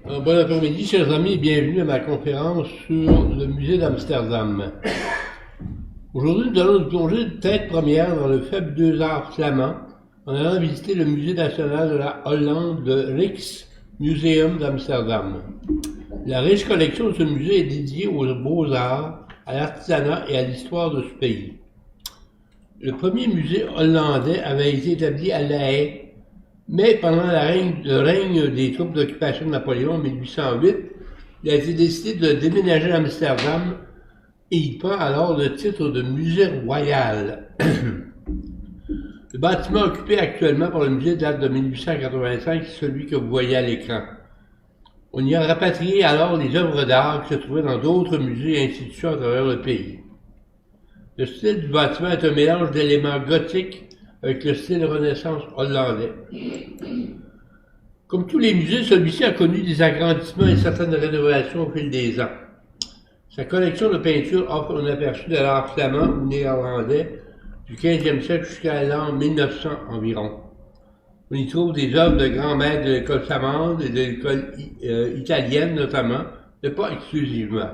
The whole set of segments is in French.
Bon après-midi, chers amis, et bienvenue à ma conférence sur le musée d'Amsterdam. Aujourd'hui, nous allons nous plonger de tête première dans le fabuleux art flamand en allant visiter le musée national de la Hollande, le Rijksmuseum d'Amsterdam. La riche collection de ce musée est dédiée aux beaux-arts, à l'artisanat et à l'histoire de ce pays. Le premier musée hollandais avait été établi à La Haye, mais pendant le règne des troupes d'occupation de Napoléon en 1808, il a été décidé de déménager à Amsterdam et il prend alors le titre de musée royal. Le bâtiment occupé actuellement par le musée date de 1885, c'est celui que vous voyez à l'écran. On y a rapatrié alors les œuvres d'art qui se trouvaient dans d'autres musées et institutions à travers le pays. Le style du bâtiment est un mélange d'éléments gothiques avec le style Renaissance hollandais. Comme tous les musées, celui-ci a connu des agrandissements et certaines rénovations au fil des ans. Sa collection de peintures offre un aperçu de l'art flamand ou néerlandais du 15e siècle jusqu'à l'an 1900 environ. On y trouve des œuvres de grands maîtres de l'école flamande et de l'école italienne notamment, mais pas exclusivement.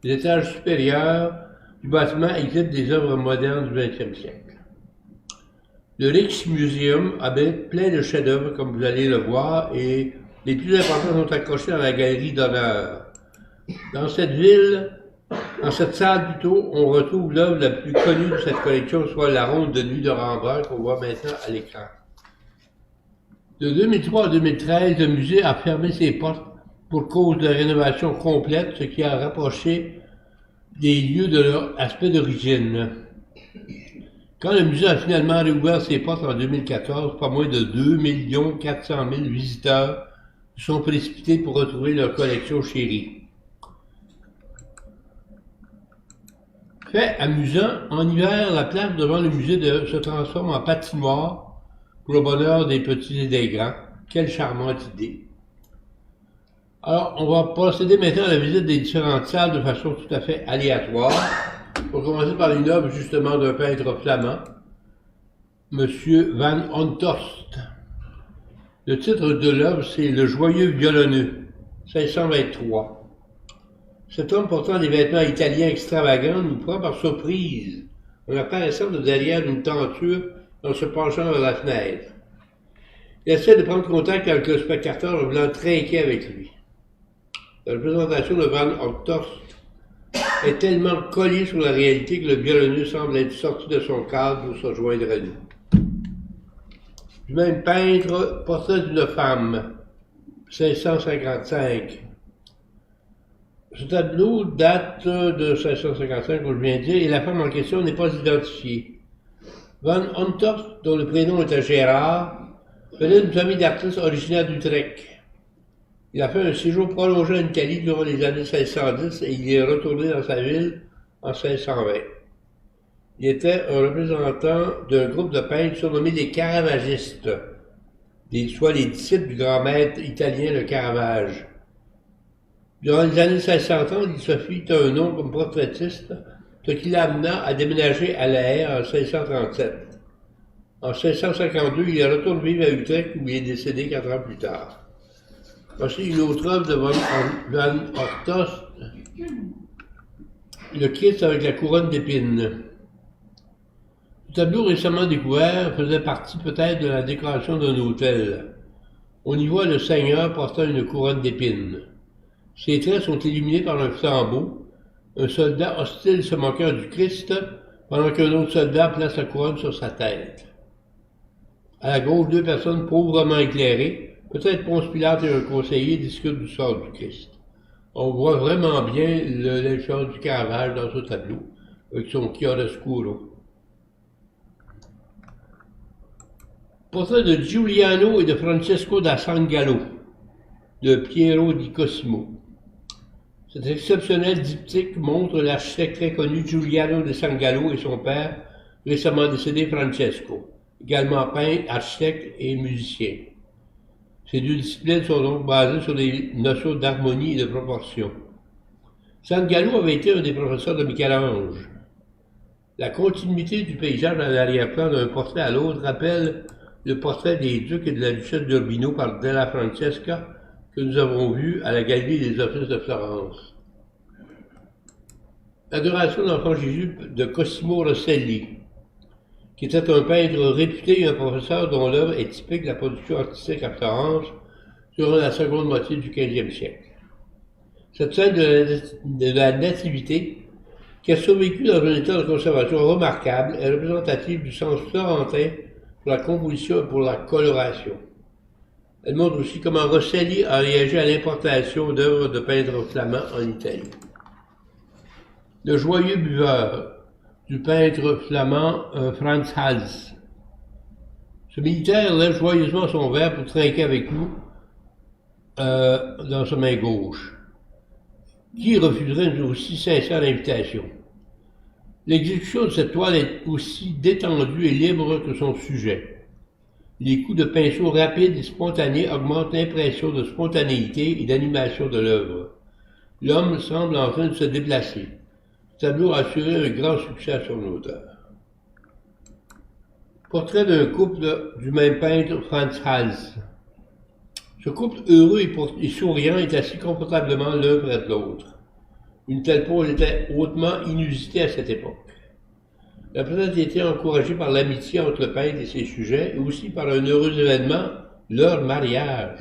Les étages supérieurs du bâtiment exhibent des œuvres modernes du 20e siècle. Le Rijksmuseum abrite plein de chefs-d'œuvre, comme vous allez le voir, et les plus importants sont accrochés dans la galerie d'honneur. Dans cette salle plutôt, on retrouve l'œuvre la plus connue de cette collection, soit la Ronde de nuit de Rembrandt, qu'on voit maintenant à l'écran. De 2003 à 2013, le musée a fermé ses portes pour cause de rénovation complète, ce qui a rapproché des lieux de leur aspect d'origine. Quand le musée a finalement réouvert ses portes en 2014, pas moins de 2 400 000 visiteurs se sont précipités pour retrouver leur collection chérie. Fait amusant, en hiver, la place devant le musée se transforme en patinoire pour le bonheur des petits et des grands. Quelle charmante idée! Alors, on va procéder maintenant à la visite des différentes salles de façon tout à fait aléatoire. On va commencer par une œuvre justement d'un peintre flamand, M. Van Honthorst. Le titre de l'œuvre, c'est Le joyeux violonneux, 1623. Cet homme portant des vêtements italiens extravagants nous prend par surprise en apparaissant de derrière une tenture en se penchant vers la fenêtre. Il essaie de prendre contact avec le spectateur en voulant trinquer avec lui. La représentation de Van Honthorst est tellement collé sur la réalité que le violonneux semble être sorti de son cadre pour se joindre à nous. Du même peintre, Portrait d'une femme, 1655. Ce tableau date de 1655, comme je viens de dire, et la femme en question n'est pas identifiée. Van Honthorst, dont le prénom était Gérard, venait d'une famille d'artistes originaires d'Utrecht. Il a fait un séjour prolongé en Italie durant les années 1610 et il est retourné dans sa ville en 1620. Il était un représentant d'un groupe de peintres surnommé les Caravagistes, soit les disciples du grand maître italien le Caravage. Durant les années 1630, il se fit un nom comme portraitiste, ce qui l'amena à déménager à La Haye en 1637. En 1652, il retourne vivre à Utrecht où il est décédé 4 ans plus tard. Voici une autre œuvre de Van Honthorst, le Christ avec la couronne d'épines. Ce tableau récemment découvert faisait partie peut-être de la décoration d'un hôtel. On y voit le Seigneur portant une couronne d'épines. Ses traits sont illuminés par un flambeau, un soldat hostile se moquant du Christ, pendant qu'un autre soldat place la couronne sur sa tête. À la gauche, 2 personnes pauvrement éclairées, peut-être Ponce Pilate et un conseiller discutent du sort du Christ. On voit vraiment bien l'influence du Caravage dans ce tableau, avec son chiaroscuro. Portrait de Giuliano et de Francesco da Sangallo, de Piero di Cosimo. Cet exceptionnel diptyque montre l'architecte très connu Giuliano da Sangallo et son père, récemment décédé Francesco, également peintre, architecte et musicien. Ces 2 disciplines sont donc basées sur des notions d'harmonie et de proportion. Sangallo avait été un des professeurs de Michel-Ange. La continuité du paysage à l'arrière-plan d'un portrait à l'autre rappelle le portrait des ducs et de la duchesse d'Urbino par Della Francesca que nous avons vu à la Galerie des Offices de Florence. L'adoration de l'enfant Jésus de Cosimo Rosselli, qui était un peintre réputé et un professeur dont l'œuvre est typique de la production artistique à Florence durant la seconde moitié du XVe siècle. Cette scène de la Nativité, qui a survécu dans un état de conservation remarquable, est représentative du sens florentin pour la composition et pour la coloration. Elle montre aussi comment Rosselli a réagi à l'importation d'œuvres de peintres flamands en Italie. Le joyeux buveur du peintre flamand Frans Hals. Ce militaire lève joyeusement son verre pour trinquer avec nous dans sa main gauche. Qui refuserait une aussi sincère invitation? L'exécution de cette toile est aussi détendue et libre que son sujet. Les coups de pinceau rapides et spontanés augmentent l'impression de spontanéité et d'animation de l'œuvre. L'homme semble en train de se déplacer. Ce tableau a assuré un grand succès à son auteur. Portrait d'un couple du même peintre Frans Hals. Ce couple heureux et souriant est assis confortablement l'un près de l'autre. Une telle pose était hautement inusitée à cette époque. La présence était encouragée par l'amitié entre le peintre et ses sujets et aussi par un heureux événement, leur mariage.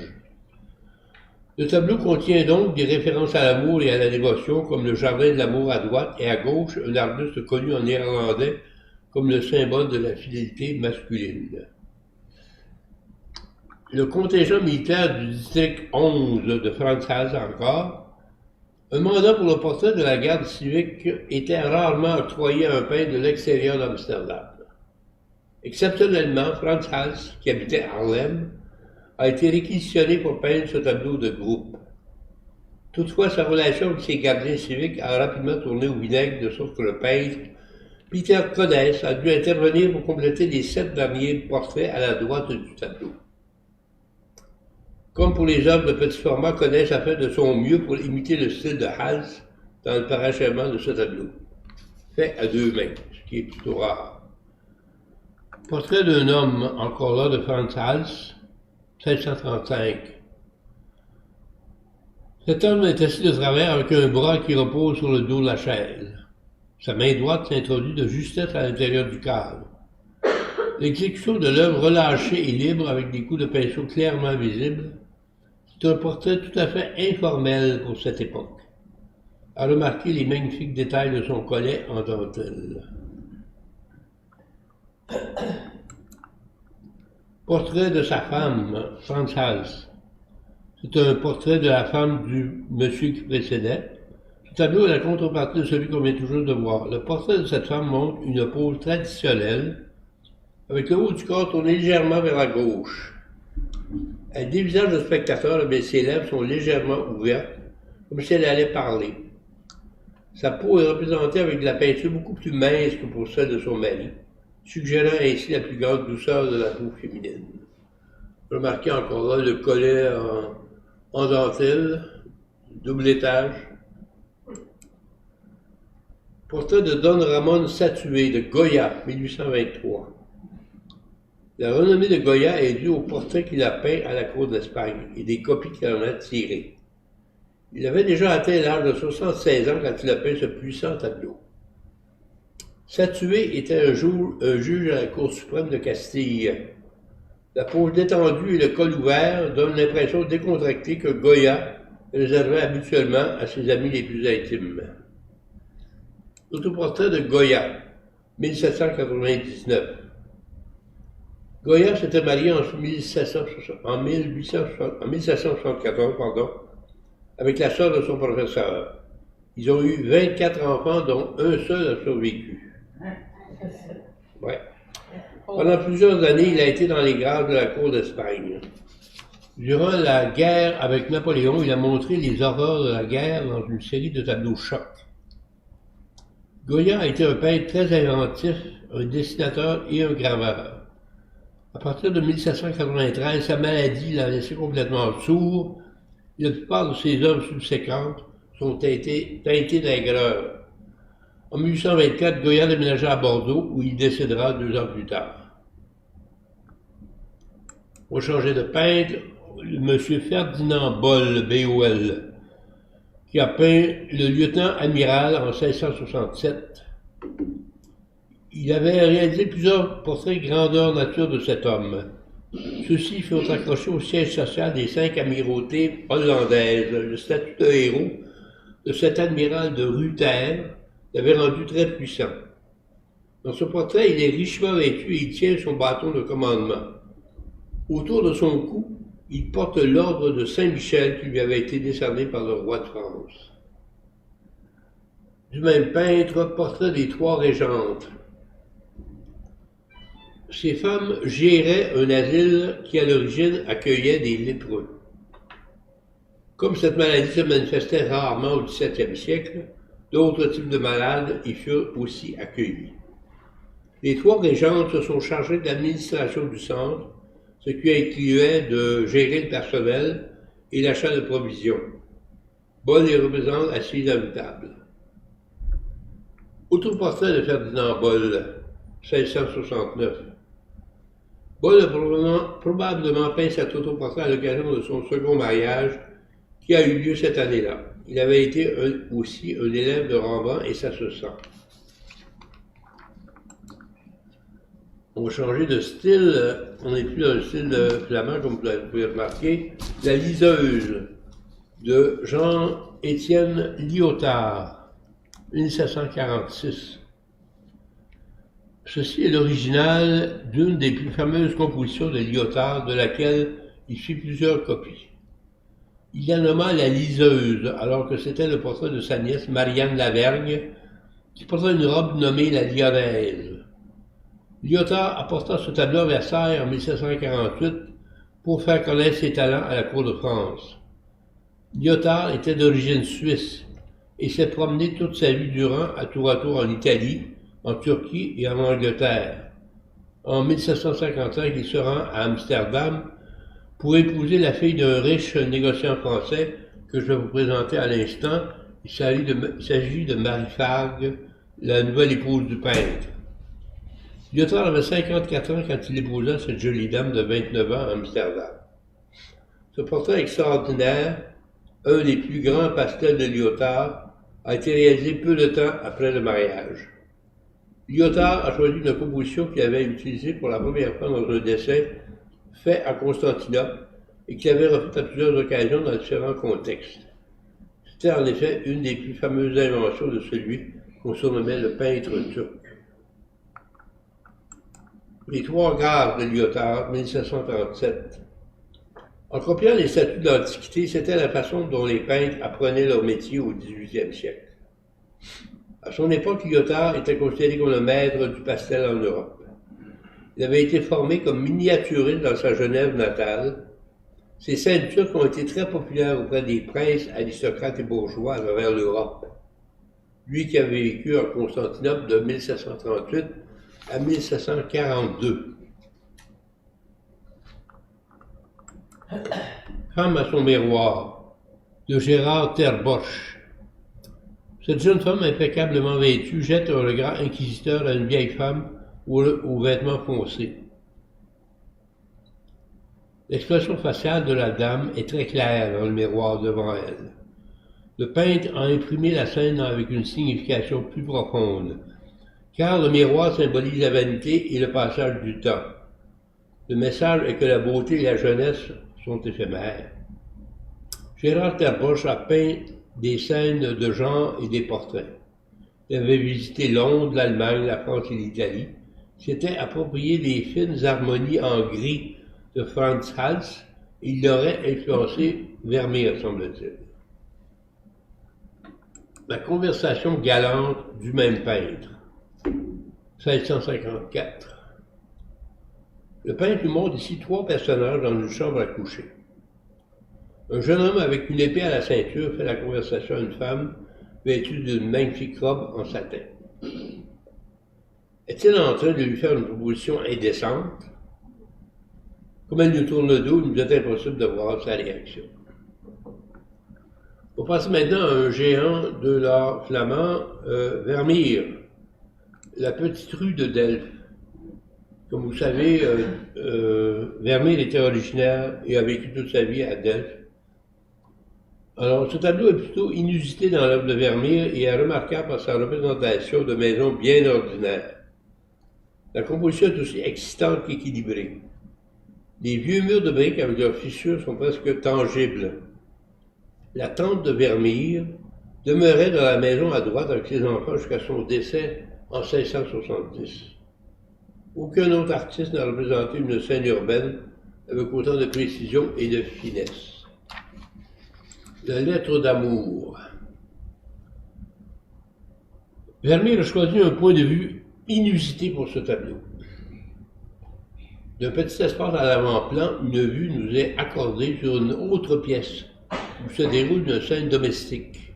Le tableau contient donc des références à l'amour et à la dévotion, comme le jardin de l'amour à droite et à gauche, un arbuste connu en néerlandais comme le symbole de la fidélité masculine. Le contingent militaire du district 11 de Frans Hals encore, un mandat pour le portrait de la garde civique était rarement octroyé à un peintre de l'extérieur d'Amsterdam. Exceptionnellement, Frans Hals, qui habitait Haarlem, a été réquisitionné pour peindre ce tableau de groupe. Toutefois, sa relation avec ses gardiens civiques a rapidement tourné au vinaigre, de sorte que le peintre Peter Kodes a dû intervenir pour compléter les 7 derniers portraits à la droite du tableau. Comme pour les œuvres de petit format, Kodes a fait de son mieux pour imiter le style de Hals dans le parachèvement de ce tableau, fait à 2 mains, ce qui est plutôt rare. Portrait d'un homme, encore là, de Frans Hals, 1635. Cet homme est assis de travers avec un bras qui repose sur le dos de la chaise. Sa main droite s'introduit de justesse à l'intérieur du cadre. L'exécution de l'œuvre relâchée et libre avec des coups de pinceau clairement visibles, c'est un portrait tout à fait informel pour cette époque. À remarquer les magnifiques détails de son collet en dentelle. Portrait de sa femme, Frans Hals. C'est un portrait de la femme du monsieur qui précédait. Ce tableau est la contrepartie de celui qu'on vient toujours de voir. Le portrait de cette femme montre une pose traditionnelle, avec le haut du corps tourné légèrement vers la gauche. Elle dévisage le spectateur, mais ses lèvres sont légèrement ouvertes, comme si elle allait parler. Sa peau est représentée avec de la peinture beaucoup plus mince que pour celle de son mari, suggérant ainsi la plus grande douceur de la peau féminine. Remarquez encore là le collet en dentelle, double étage. Portrait de Don Ramon Satué de Goya, 1823. La renommée de Goya est due au portrait qu'il a peint à la cour d'Espagne et des copies qu'il en a tirées. Il avait déjà atteint l'âge de 76 ans quand il a peint ce puissant tableau. Satué était un juge à la Cour suprême de Castille. La pose détendue et le col ouvert donnent l'impression décontractée que Goya réservait habituellement à ses amis les plus intimes. Autoportrait de Goya, 1799. Goya s'était marié en 1774 avec la sœur de son professeur. Ils ont eu 24 enfants, dont un seul a survécu. Ouais. Pendant plusieurs années, il a été dans les grades de la cour d'Espagne. Durant la guerre avec Napoléon, il a montré les horreurs de la guerre dans une série de tableaux chocs. Goya a été un peintre très inventif, un dessinateur et un graveur. À partir de 1793, sa maladie l'a laissé complètement sourd et la plupart de ses œuvres subséquentes sont teintées d'aigreur. En 1824, Goya déménagea à Bordeaux où il décédera 2 ans plus tard. On va changer de peintre, M. Ferdinand Boll, BOL, qui a peint le lieutenant-amiral en 1667. Il avait réalisé plusieurs portraits grandeur nature de cet homme. Ceux-ci furent accrochés au siège social des 5 amirautés hollandaises. Le statut de héros de cet admiral de Ruther l'avait rendu très puissant. Dans ce portrait, il est richement vêtu et il tient son bâton de commandement. Autour de son cou, il porte l'ordre de Saint-Michel qui lui avait été décerné par le roi de France. Du même peintre, portrait des 3 régentes. Ces femmes géraient un asile qui, à l'origine, accueillait des lépreux. Comme cette maladie se manifestait rarement au XVIIe siècle, d'autres types de malades y furent aussi accueillis. Les 3 régentes se sont chargées de l'administration du centre, ce qui incluait de gérer le personnel et l'achat de provisions. Boll les représente assises à une table. Autoportrait de Ferdinand Boll, 1669. Boll a probablement peint cet autoportrait à l'occasion de son second mariage qui a eu lieu cette année-là. Il avait été aussi un élève de Rembrandt et ça se sent. On va changer de style, on n'est plus dans le style flamand comme vous pouvez remarquer. La liseuse de Jean-Étienne Lyotard, 1746. Ceci est l'original d'une des plus fameuses compositions de Lyotard, de laquelle il fit plusieurs copies. Il la nomma la liseuse, alors que c'était le portrait de sa nièce Marianne Lavergne, qui portait une robe nommée la lyonnaise. Lyotard apporta ce tableau à Versailles en 1748 pour faire connaître ses talents à la cour de France. Lyotard était d'origine suisse et s'est promené toute sa vie durant à tour en Italie, en Turquie et en Angleterre. En 1755, il se rend à Amsterdam pour épouser la fille d'un riche négociant français que je vais vous présenter à l'instant. Il s'agit de Marie Fargue, la nouvelle épouse du peintre. Lyotard avait 54 ans quand il épousa cette jolie dame de 29 ans à Amsterdam. Ce portrait extraordinaire, un des plus grands pastels de Lyotard, a été réalisé peu de temps après le mariage. Lyotard a choisi une composition qu'il avait utilisée pour la première fois dans un dessin fait à Constantinople et qu'il avait refait à plusieurs occasions dans différents contextes. C'était en effet une des plus fameuses inventions de celui qu'on surnommait le peintre turc. Les 3 gares de Lyotard, 1737. En copiant les statues de l'Antiquité, c'était la façon dont les peintres apprenaient leur métier au XVIIIe siècle. À son époque, Lyotard était considéré comme le maître du pastel en Europe. Il avait été formé comme miniaturiste dans sa Genève natale. Ses scènes turques ont été très populaires auprès des princes, aristocrates et bourgeois à travers l'Europe. Lui qui avait vécu en Constantinople de 1738 à 1742. Femme à son miroir, de Gérard Terboche. Cette jeune femme impeccablement vêtue jette un regard inquisiteur à une vieille femme aux vêtements foncés. L'expression faciale de la dame est très claire dans le miroir devant elle. Le peintre a imprimé la scène avec une signification plus profonde, car le miroir symbolise la vanité et le passage du temps. Le message est que la beauté et la jeunesse sont éphémères. Gérard Terboche a peint des scènes de genre et des portraits. Il avait visité Londres, l'Allemagne, la France et l'Italie. S'était approprié des fines harmonies en gris de Franz Hals et il l'aurait influencé Vermeer, semble-t-il. La conversation galante du même peintre, 1654. Le peintre nous montre ici 3 personnages dans une chambre à coucher. Un jeune homme avec une épée à la ceinture fait la conversation à une femme vêtue d'une magnifique robe en satin. Est-il en train de lui faire une proposition indécente? Comme elle nous tourne le dos, il nous est impossible de voir sa réaction. On passe maintenant à un géant de l'art flamand, Vermeer, la petite rue de Delphes. Comme vous savez, Vermeer était originaire et a vécu toute sa vie à Delft. Alors, ce tableau est plutôt inusité dans l'œuvre de Vermeer et est remarquable par sa représentation de maisons bien ordinaires. La composition est aussi excitante qu'équilibrée. Les vieux murs de briques avec leurs fissures sont presque tangibles. La tante de Vermeer demeurait dans la maison à droite avec ses enfants jusqu'à son décès en 1670. Aucun autre artiste n'a représenté une scène urbaine avec autant de précision et de finesse. La lettre d'amour. Vermeer a choisi un point de vue inusité pour ce tableau. D'un petit espace à l'avant-plan, une vue nous est accordée sur une autre pièce où se déroule une scène domestique.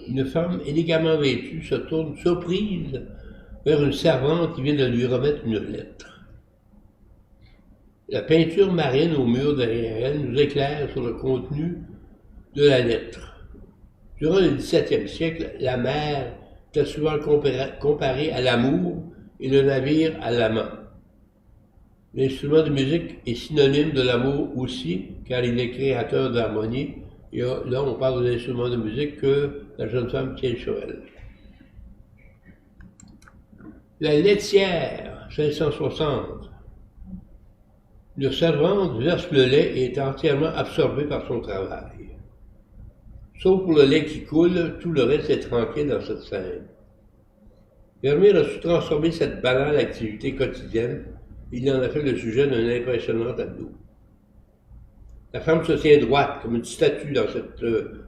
Une femme élégamment vêtue se tourne surprise vers une servante qui vient de lui remettre une lettre. La peinture marine au mur derrière elle nous éclaire sur le contenu de la lettre. Durant le XVIIe siècle, la mer était souvent comparée à l'amour et le navire à l'amant. L'instrument de musique est synonyme de l'amour aussi, car il est créateur d'harmonie. Et là, on parle de l'instrument de musique que la jeune femme tient sur elle. La laitière, 1660. Le servante verse le lait et est entièrement absorbé par son travail. Sauf pour le lait qui coule, tout le reste est tranquille dans cette scène. Vermeer a su transformer cette banale activité quotidienne. Il en a fait le sujet d'un impressionnant tableau. La femme se tient droite, comme une statue dans cette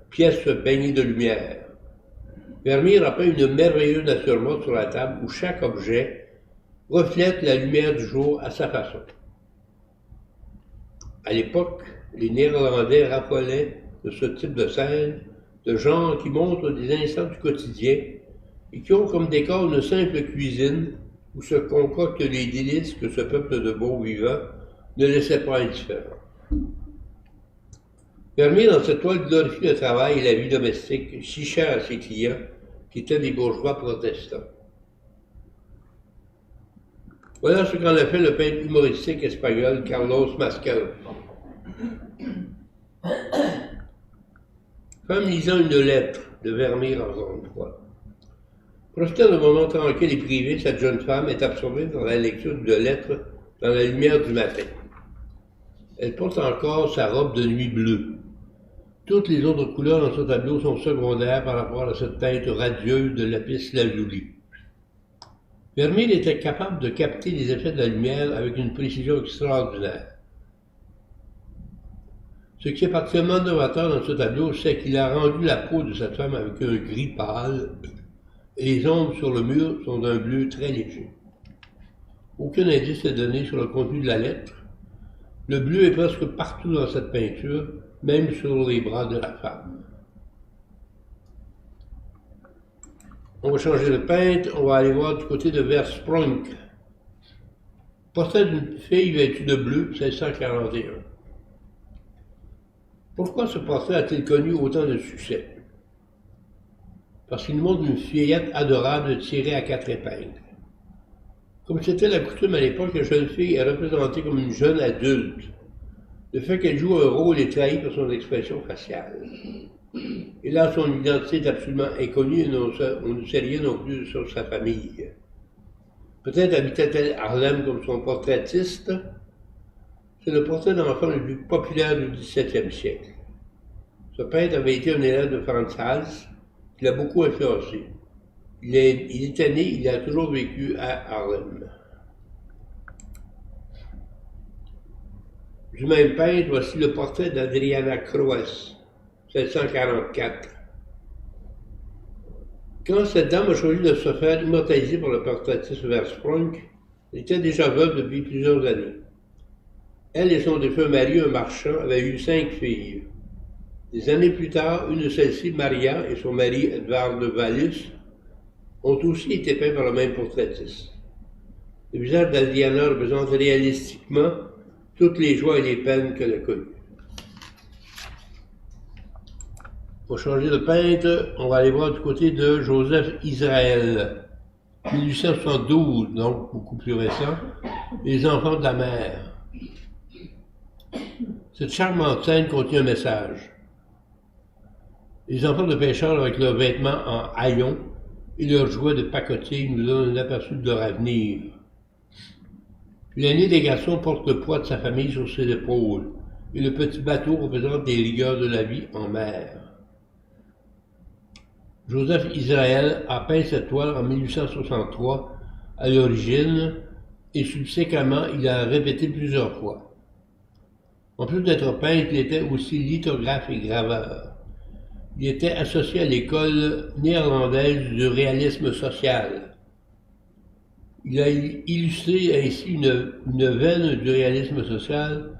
pièce baignée de lumière. Vermeer a peint une merveilleuse nature morte sur la table où chaque objet reflète la lumière du jour à sa façon. À l'époque, les Néerlandais raffolaient de ce type de scène, de gens qui montrent des instants du quotidien et qui ont comme décor une simple cuisine où se concoctent les délices que ce peuple de bons vivants ne laissait pas indifférent. Vermeer, dans cette toile, glorifie le travail et la vie domestique, si chers à ses clients, qui étaient des bourgeois protestants. Voilà ce qu'en a fait le peintre humoristique espagnol Carlos Mascal. Femme lisant une lettre de Vermeer encore une fois. Profitant d'un moment tranquille et privé, cette jeune femme est absorbée dans la lecture de lettres dans la lumière du matin. Elle porte encore sa robe de nuit bleue. Toutes les autres couleurs dans ce tableau sont secondaires par rapport à cette teinte radieuse de lapis lazuli. Vermeer était capable de capter les effets de la lumière avec une précision extraordinaire. Ce qui est particulièrement novateur dans ce tableau, c'est qu'il a rendu la peau de cette femme avec un gris pâle et les ombres sur le mur sont d'un bleu très léger. Aucun indice n'est donné sur le contenu de la lettre. Le bleu est presque partout dans cette peinture, même sur les bras de la femme. On va changer de peintre, on va aller voir du côté de Versprunk. Portrait d'une fille vêtue de bleu, 1641. Pourquoi ce portrait a-t-il connu autant de succès? Parce qu'il montre une fillette adorable tirée à 4 épingles. Comme c'était la coutume à l'époque, la jeune fille est représentée comme une jeune adulte. Le fait qu'elle joue un rôle est trahi par son expression faciale. Et là, son identité est absolument inconnue et on ne sait rien non plus sur sa famille. Peut-être habitait-elle Harlem comme son portraitiste. C'est le portrait d'enfant le plus populaire du XVIIe siècle. Ce peintre avait été un élève de Frans Hals, qui l'a beaucoup influencé. Il était né, il a toujours vécu à Harlem. Du même peintre, voici le portrait d'Adriana Croes, 1744. Quand cette dame a choisi de se faire immortaliser par le portraitiste Versprunk, elle était déjà veuve depuis plusieurs années. Elle et son défunt mari, un marchand, avaient eu 5 filles. Des années plus tard, une de celles-ci, Maria, et son mari, Edvard de Wallis, ont aussi été peints par le même portraitiste. Le visage d'Adriana représente réalistiquement toutes les joies et les peines qu'elle a connues. Pour changer de peintre, on va aller voir du côté de Joseph Israël, 1872, donc beaucoup plus récent. Les enfants de la mer. Cette charmante scène contient un message. Les enfants de pêcheurs avec leurs vêtements en haillons et leurs jouets de pacotille nous donnent un aperçu de leur avenir. L'aîné des garçons porte le poids de sa famille sur ses épaules, et le petit bateau représente les rigueurs de la vie en mer. Joseph Israël a peint cette toile en 1863 à l'origine, et subséquemment il a répété plusieurs fois. En plus d'être peintre, il était aussi lithographe et graveur. Il était associé à l'école néerlandaise du réalisme social. Il a illustré ainsi une veine du réalisme social,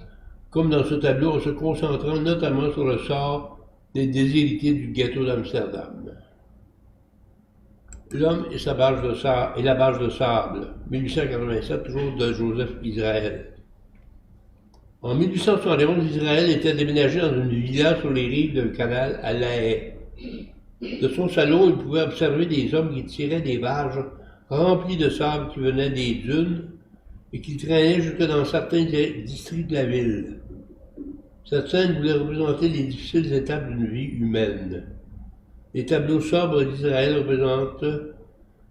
comme dans ce tableau en se concentrant notamment sur le sort des déshérités du ghetto d'Amsterdam. L'homme et la barge de sable, 1887, toujours de Joseph Israël. En 1871, Israël était déménagé dans une villa sur les rives d'un canal à La Haye. De son salon, il pouvait observer des hommes qui tiraient des barges remplies de sable qui venaient des dunes et qui traînaient jusque dans certains districts de la ville. Cette scène voulait représenter les difficiles étapes d'une vie humaine. Les tableaux sobres d'Israël représentent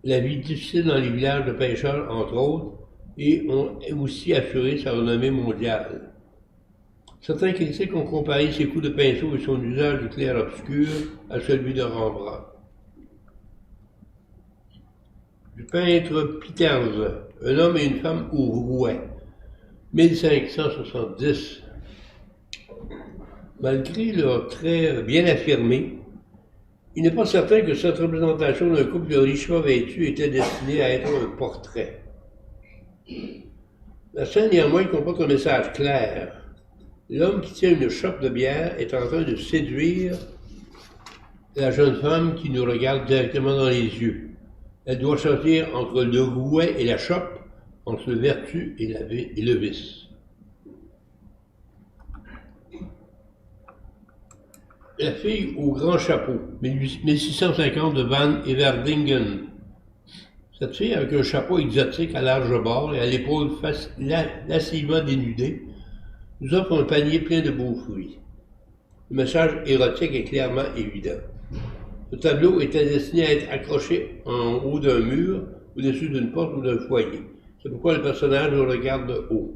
la vie difficile dans les villages de pêcheurs, entre autres, et ont aussi assuré sa renommée mondiale. Certains critiques ont comparé ses coups de pinceau et son usage du clair-obscur à celui de Rembrandt. Du peintre Pieterse, un homme et une femme au rouet, 1570. Malgré leurs traits bien affirmés, il n'est pas certain que cette représentation d'un couple richement vêtu était destinée à être un portrait. La scène néanmoins comporte un message clair. L'homme qui tient une chope de bière est en train de séduire la jeune femme qui nous regarde directement dans les yeux. Elle doit choisir entre le rouet et la chope, entre le vertu et le vice. La fille au grand chapeau, 1650 de Van Everdingen. Cette fille avec un chapeau exotique à large bord et à l'épaule lascivement dénudée nous offre un panier plein de beaux fruits. Le message érotique est clairement évident. Ce tableau était destiné à être accroché en haut d'un mur, au-dessus d'une porte ou d'un foyer. C'est pourquoi le personnage le regarde de haut.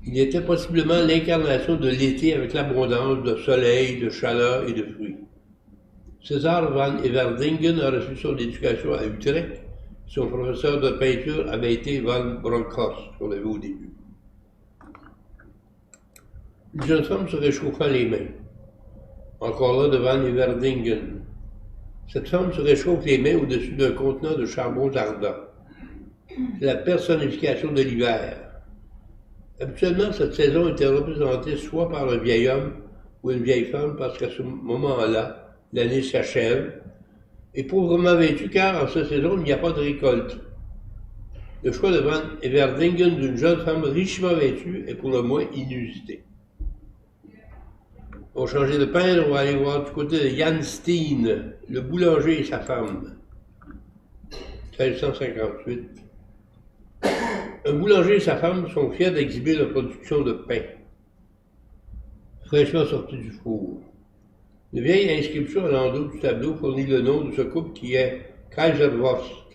Il était possiblement l'incarnation de l'été avec l'abondance de soleil, de chaleur et de fruits. César van Everdingen a reçu son éducation à Utrecht. Son professeur de peinture avait été Van Bronckhorst, qu'on avait au début. Une jeune femme se réchauffant les mains. Encore là de Van Everdingen. Cette femme se réchauffe les mains au-dessus d'un contenant de charbons ardents. C'est la personnification de l'hiver. Habituellement, cette saison était représentée soit par un vieil homme ou une vieille femme parce qu'à ce moment-là, l'année s'achève, et pauvrement vêtue car en cette saison, il n'y a pas de récolte. Le choix de Van Everdingen d'une jeune femme richement vêtue est pour le moins inusité. On va changer de peintre, on va aller voir du côté de Jan Steen, le boulanger et sa femme. 1658. Un boulanger et sa femme sont fiers d'exhiber leur production de pain, fraîchement sorti du four. Une vieille inscription à l'endos du tableau fournit le nom de ce couple qui est Kaiserwurst.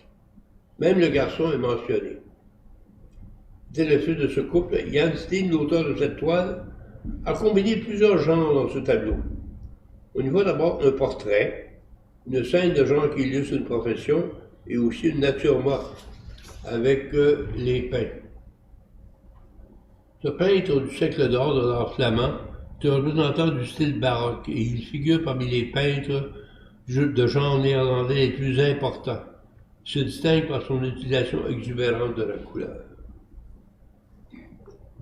Même le garçon est mentionné. Dès le fil de ce couple, Jan Steen, l'auteur de cette toile, a combiné plusieurs genres dans ce tableau. On y voit d'abord un portrait, une scène de gens qui illustrent une profession et aussi une nature morte avec les pins. Ce peintre du siècle d'or de l'art flamand est un représentant du style baroque et il figure parmi les peintres de genre néerlandais les plus importants. Il se distingue par son utilisation exubérante de la couleur.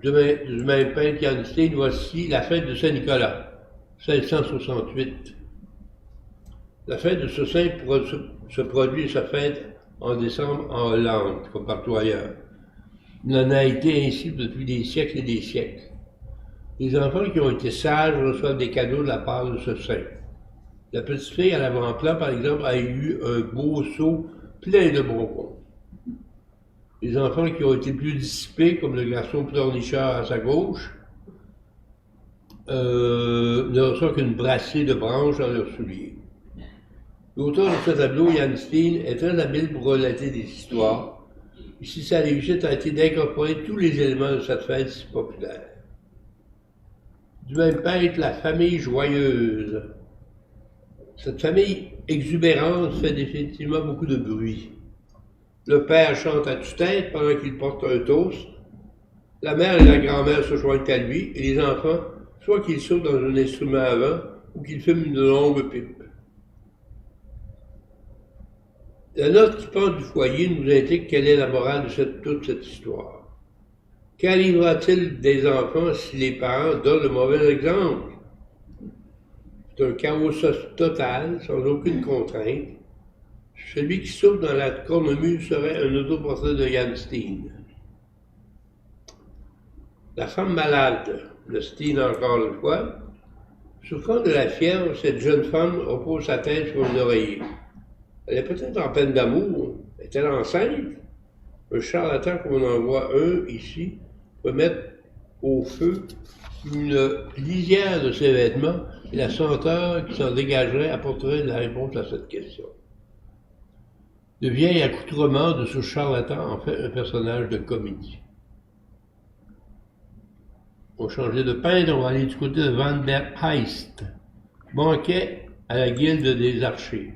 Du même peintre Jan Steen, voici la fête de Saint-Nicolas, 1668. La fête de ce saint se produit sa fête en décembre en Hollande, comme partout ailleurs. Il en a été ainsi depuis des siècles et des siècles. Les enfants qui ont été sages reçoivent des cadeaux de la part de ce saint. La petite fille à l'avant-plan, par exemple, a eu un beau seau plein de bonbons. Les enfants qui ont été plus dissipés, comme le garçon pleurnicheur à sa gauche, ne reçoivent qu'une brassée de branches dans leurs souliers. L'auteur de ce tableau, Jan Steen, est très habile pour relater des histoires. Ici, sa réussite a été d'incorporer tous les éléments de cette fête si populaire. Du même peintre, la famille joyeuse. Cette famille exubérante fait définitivement beaucoup de bruit. Le père chante à tue-tête pendant qu'il porte un toast. La mère et la grand-mère se joignent à lui et les enfants, soit qu'ils sautent dans un instrument à vent ou qu'ils fument une longue pipe. La note qui part du foyer nous indique quelle est la morale de toute cette histoire. Qu'arrivera-t-il des enfants si les parents donnent le mauvais exemple? C'est un chaos total, sans aucune contrainte. Celui qui souffre dans la cornemuse serait un autoportrait de Jan Steen. La femme malade, de Steen encore une fois, souffrant de la fièvre, cette jeune femme repose sa tête sur un oreiller. Elle est peut-être en peine d'amour. Est-elle enceinte? Un charlatan, comme on en voit un ici, peut mettre au feu une lisière de ses vêtements et la senteur qui s'en dégagerait apporterait la réponse à cette question. Le vieil accoutrement de ce charlatan en fait un personnage de comédie. On va changer de peintre, on va aller du côté de Van der Heist. Banquet à la Guilde des Archers.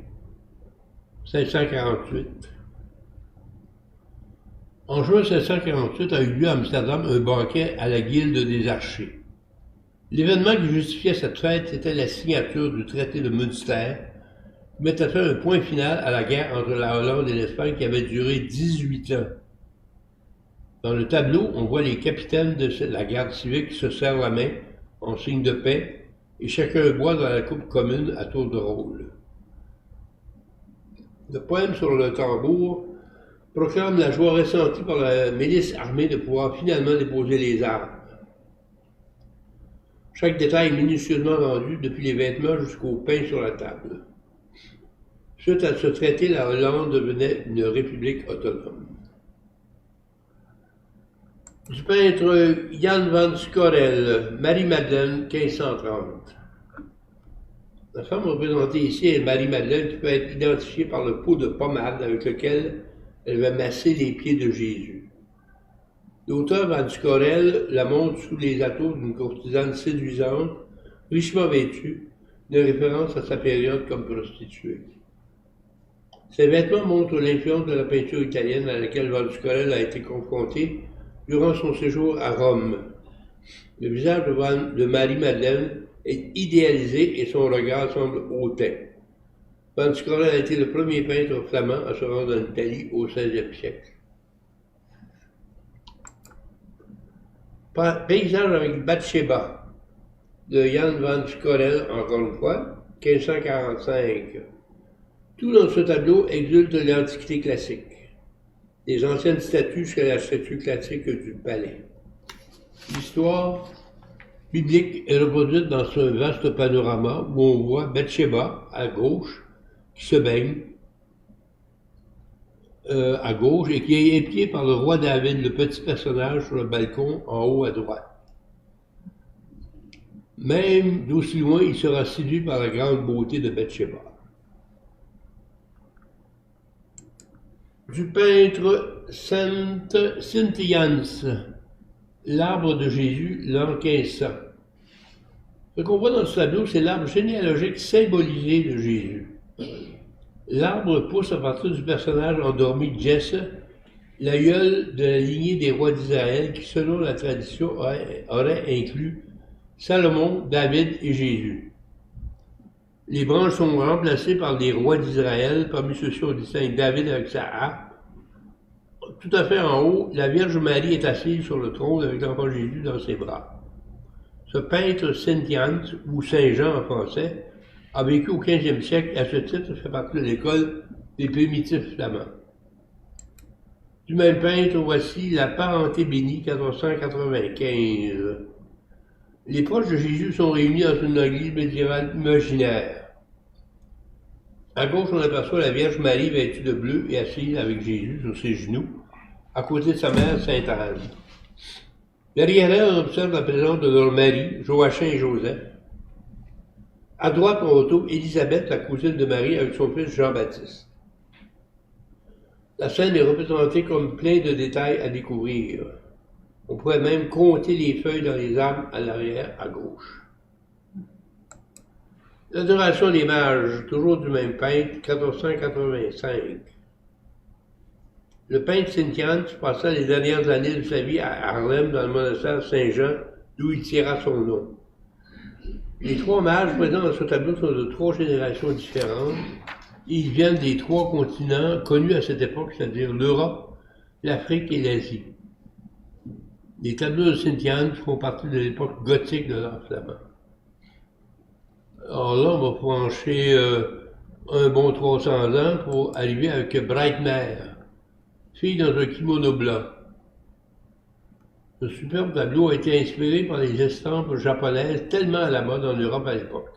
1648. En juin 1648 a eu lieu à Amsterdam un banquet à la Guilde des Archers. L'événement qui justifiait cette fête était la signature du traité de Münster, qui mettait fin un point final à la guerre entre la Hollande et l'Espagne qui avait duré 18 ans. Dans le tableau, on voit les capitaines de la garde civile qui se serrent la main en signe de paix et chacun boit dans la coupe commune à tour de rôle. Le poème sur le tambour proclame la joie ressentie par la milice armée de pouvoir finalement déposer les armes. Chaque détail est minutieusement rendu, depuis les vêtements jusqu'au pain sur la table. Suite à ce traité, la Hollande devenait une république autonome. Du peintre Jan van Scorel, Marie-Madeleine, 1530. La femme représentée ici est Marie-Madeleine qui peut être identifiée par le pot de pommade avec lequel elle va masser les pieds de Jésus. L'auteur Van Scorel la montre sous les atours d'une courtisane séduisante, richement vêtue, une référence à sa période comme prostituée. Ces vêtements montrent l'influence de la peinture italienne à laquelle Van Scorel a été confronté durant son séjour à Rome. Le visage de Marie-Madeleine est idéalisé et son regard semble hautain. Van Scorel a été le premier peintre flamand à se rendre en Italie au XVIe siècle. Paysage avec Bathsheba de Jan van Scorel, encore une fois, 1545. Tout dans ce tableau exulte de l'Antiquité classique, des anciennes statues jusqu'à la statue classique du palais. L'histoire biblique est reproduite dans ce vaste panorama où on voit Bathsheba à gauche qui se baigne à gauche et qui est épié par le roi David, le petit personnage sur le balcon en haut à droite. Même d'aussi loin, il sera séduit par la grande beauté de Bathsheba. Du peintre Sint-Jans, l'arbre de Jésus, l'an 1500. Ce qu'on voit dans ce tableau, c'est l'arbre généalogique symbolisé de Jésus. L'arbre pousse à partir du personnage endormi Jesse, l'aïeul de la lignée des rois d'Israël qui, selon la tradition, aurait inclus Salomon, David et Jésus. Les branches sont remplacées par des rois d'Israël, parmi ceux-ci on distingue David avec sa harpe. Tout à fait en haut, la Vierge Marie est assise sur le trône avec l'enfant Jésus dans ses bras. Ce peintre Saint-Jans, ou Saint-Jean en français, a vécu au 15e siècle et à ce titre fait partie de l'école des primitifs flamands. Du même peintre, voici La parenté bénie, 1495. Les proches de Jésus sont réunis dans une église médiévale imaginaire. À gauche, on aperçoit la Vierge Marie vêtue de bleu et assise avec Jésus sur ses genoux, à côté de sa mère, Sainte-Anne. Derrière elle, on observe la présence de leurs maris, Joachim et Joseph. À droite, on retrouve Élisabeth, la cousine de Marie, avec son fils Jean-Baptiste. La scène est représentée comme plein de détails à découvrir. On pourrait même compter les feuilles dans les arbres à l'arrière, à gauche. L'adoration des mages, toujours du même peintre, 1485. Le peintre Cynthiane passa les dernières années de sa vie à Harlem, dans le monastère Saint-Jean, d'où il tira son nom. Les trois mages présents dans ce tableau sont de trois générations différentes. Ils viennent des trois continents connus à cette époque, c'est-à-dire l'Europe, l'Afrique et l'Asie. Les tableaux de Cynthiane font partie de l'époque gothique de l'art flamand. Alors là, on va franchir un bon 300 ans pour arriver avec Breitner, fille dans un kimono blanc. Ce superbe tableau a été inspiré par les estampes japonaises tellement à la mode en Europe à l'époque.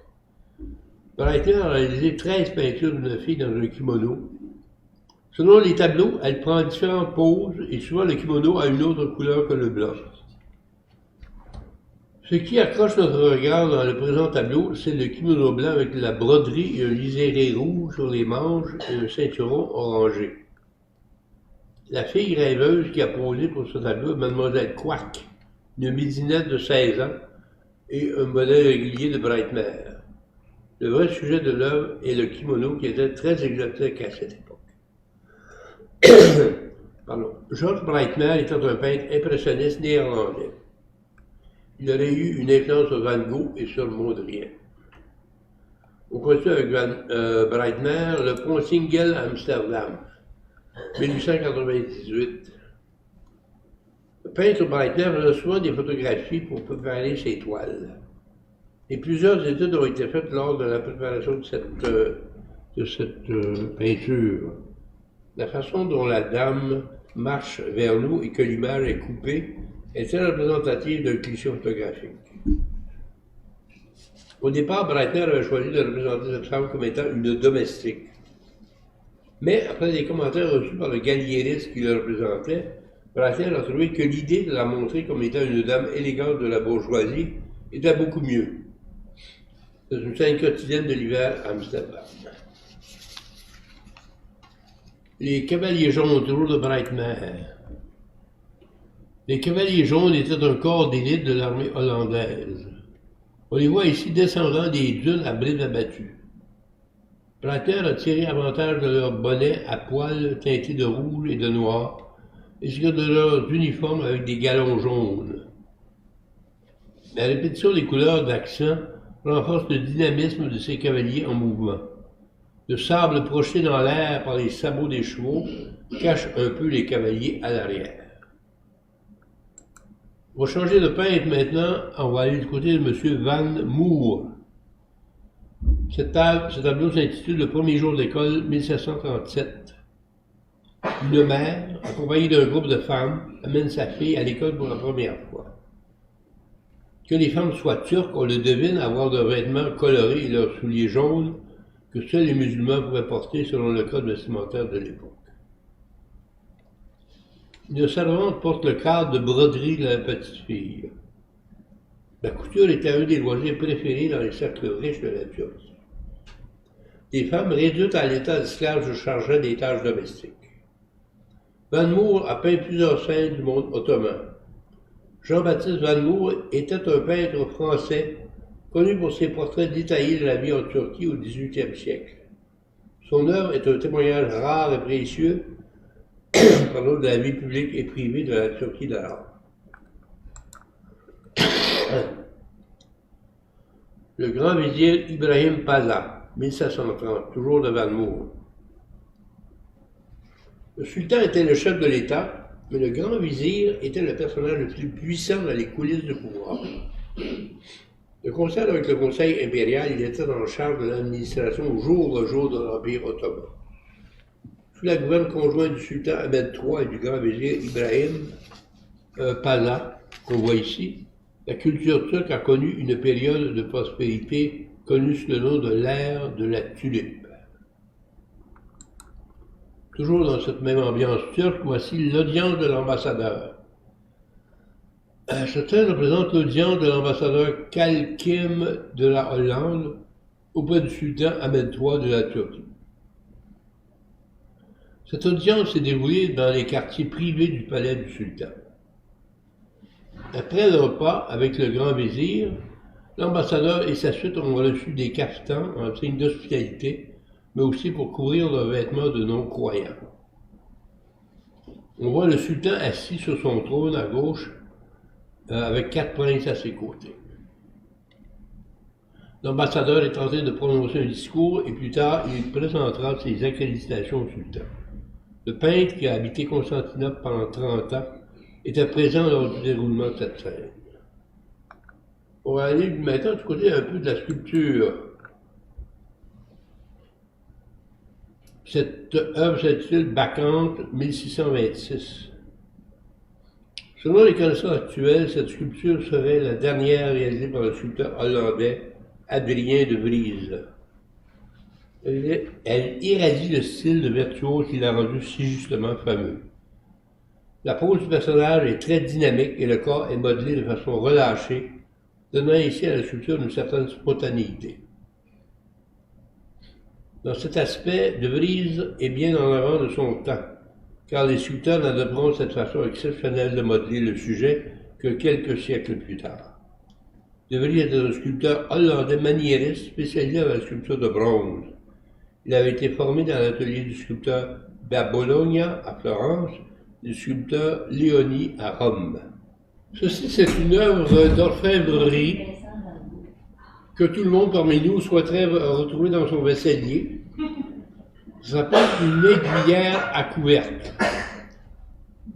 Breitner a réalisé 13 peintures d'une fille dans un kimono. Selon les tableaux, elle prend différentes poses et souvent le kimono a une autre couleur que le blanc. Ce qui accroche notre regard dans le présent tableau, c'est le kimono blanc avec la broderie et un liseré rouge sur les manches et un ceinturon orangé. La fille rêveuse qui a posé pour ce tableau est Mademoiselle Quack, une midinette de 16 ans et un modèle régulier de Breitner. Le vrai sujet de l'œuvre est le kimono qui était très exotique à cette époque. George Breitner était un peintre impressionniste néerlandais. Il aurait eu une influence sur Van Gogh et sur Mondrian. On continue avec Breitner, le pont Singel à Amsterdam, 1898. Le peintre Breitner faisait souvent des photographies pour préparer ses toiles. Et plusieurs études ont été faites lors de la préparation de cette peinture. La façon dont la dame marche vers nous et que l'image est coupée est très représentative d'un cliché photographique. Au départ, Breitner avait choisi de représenter cette femme comme étant une domestique. Mais après les commentaires reçus par le galliériste qui le représentait, Breitner a trouvé que l'idée de la montrer comme étant une dame élégante de la bourgeoisie était beaucoup mieux. C'est une scène quotidienne de l'hiver à Amsterdam. Les cavaliers jaunes, toujours de Breitner. Les cavaliers jaunes étaient un corps d'élite de l'armée hollandaise. On les voit ici descendant des dunes à brides abattues. Breitner a tiré avantage de leurs bonnets à poils teintés de rouge et de noir, ainsi que de leurs uniformes avec des galons jaunes. La répétition des couleurs d'accent renforce le dynamisme de ces cavaliers en mouvement. Le sable projeté dans l'air par les sabots des chevaux cache un peu les cavaliers à l'arrière. On va changer de peintre maintenant, on va aller du côté de M. Van Moor. Ce tableau s'intitule Le premier jour d'école 1737. Une mère, accompagnée d'un groupe de femmes, amène sa fille à l'école pour la première fois. Que les femmes soient turques, on le devine à voir leurs vêtements colorés et leurs souliers jaunes que seuls les musulmans pouvaient porter selon le code vestimentaire de l'époque. Une servante porte le cadre de broderie de la petite fille. La couture était un des loisirs préférés dans les cercles riches de la Turquie. Les femmes réduites à l'état d'esclaves se chargeaient des tâches domestiques. Van Moor a peint plusieurs scènes du monde ottoman. Jean-Baptiste Van Moor était un peintre français connu pour ses portraits détaillés de la vie en Turquie au XVIIIe siècle. Son œuvre est un témoignage rare et précieux de la vie publique et privée de la Turquie d'arabe. Le grand vizir Ibrahim Paşa, 1730, toujours de Van Moor. Le sultan était le chef de l'État, mais le grand vizir était le personnage le plus puissant dans les coulisses du pouvoir. De concert avec le conseil impérial, il était en charge de l'administration jour le jour de l'Empire ottoman. Sous la gouverne conjointe du sultan Ahmed III et du grand vizir Ibrahim Paşa, qu'on voit ici, la culture turque a connu une période de prospérité connue sous le nom de l'ère de la tulipe. Toujours dans cette même ambiance turque, voici l'audience de l'ambassadeur. Cette scène représente l'audience de l'ambassadeur Kalkim de la Hollande auprès du sultan Ahmed III de la Turquie. Cette audience s'est déroulée dans les quartiers privés du palais du sultan. Après le repas avec le grand vizir, l'ambassadeur et sa suite ont reçu des caftans en signe d'hospitalité, mais aussi pour couvrir leurs vêtements de non-croyants. On voit le sultan assis sur son trône à gauche, avec 4 princes à ses côtés. L'ambassadeur est en train de prononcer un discours et plus tard, il présentera ses accréditations au sultan. Le peintre qui a habité Constantinople pendant 30 ans était présent lors du déroulement de cette scène. On va aller maintenant du côté un peu de la sculpture. Cette œuvre s'intitule Bacchante 1626. Selon les connaissances actuelles, cette sculpture serait la dernière réalisée par le sculpteur hollandais Adrien de Vries. Elle irradie le style de virtuose qui l'a rendu si justement fameux. La pose du personnage est très dynamique et le corps est modelé de façon relâchée, donnant ici à la sculpture une certaine spontanéité. Dans cet aspect, De Vries est bien en avant de son temps, car les sculpteurs n'adopteront cette façon exceptionnelle de modeler le sujet que quelques siècles plus tard. De Vries était un sculpteur hollandais maniériste spécialisé dans la sculpture de bronze. Il avait été formé dans l'atelier du sculpteur Bologna à Florence et du sculpteur Leoni à Rome. Ceci, c'est une œuvre d'orfèvrerie que tout le monde parmi nous souhaiterait retrouver dans son vaisselier. Ça s'appelle une aiguillère à couvercle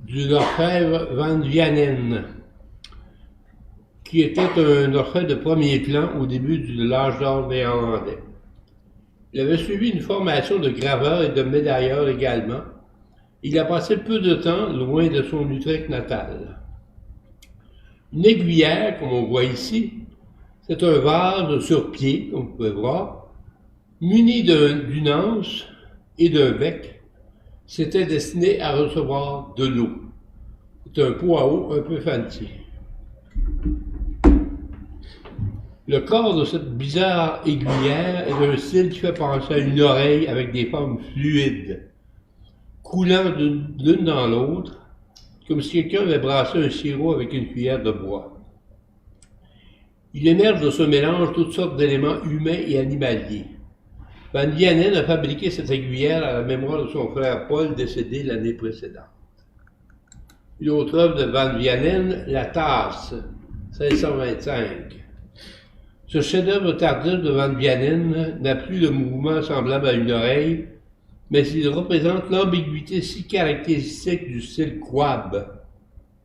de l'orfèvre Van Vianen, qui était un orfèvre de premier plan au début de l'âge d'or néerlandais. Il avait suivi une formation de graveur et de médailleur également. Il a passé peu de temps loin de son Utrecht natal. Une aiguillère, comme on voit ici, c'est un vase sur pied, comme vous pouvez voir, muni d'une anse et d'un bec. C'était destiné à recevoir de l'eau. C'est un pot à eau un peu fancy. Le corps de cette bizarre aiguillère est d'un style qui fait penser à une oreille avec des formes fluides, coulant l'une dans l'autre, comme si quelqu'un avait brassé un sirop avec une cuillère de bois. Il émerge de ce mélange toutes sortes d'éléments humains et animaliers. Van Vianen a fabriqué cette aiguillère à la mémoire de son frère Paul décédé l'année précédente. Une autre œuvre de Van Vianen, La Tasse, 1625. Ce chef-d'œuvre tardif de Van Vianen n'a plus de mouvement semblable à une oreille, mais il représente l'ambiguïté si caractéristique du style Quab.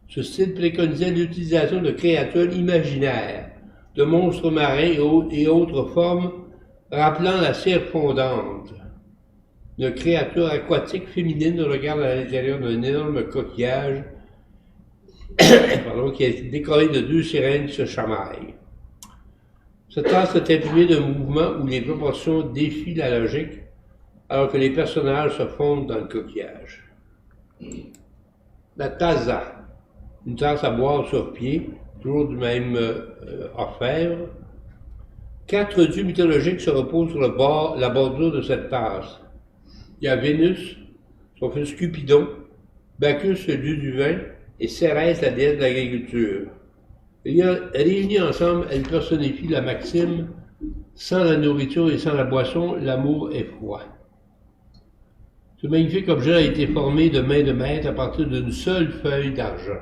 Ce style préconisait l'utilisation de créatures imaginaires, de monstres marins et autres formes rappelant la cire fondante. Une créature aquatique féminine regarde à l'intérieur d'un énorme coquillage qui a été décoré de 2 sirènes qui se chamaillent. Cette tasse est imprimée d'un mouvement où les proportions défient la logique, alors que les personnages se fondent dans le coquillage. La taza, une tasse à boire sur pied, toujours du même orfèvre. 4 dieux mythologiques se reposent sur la bordure de cette tasse. Il y a Vénus, son fils Cupidon, Bacchus, le dieu du vin, et Cérès, la déesse de l'agriculture. Réunies ensemble, elles personnifient la maxime « Sans la nourriture et sans la boisson, l'amour est froid ». Ce magnifique objet a été formé de main de maître à partir d'une seule feuille d'argent.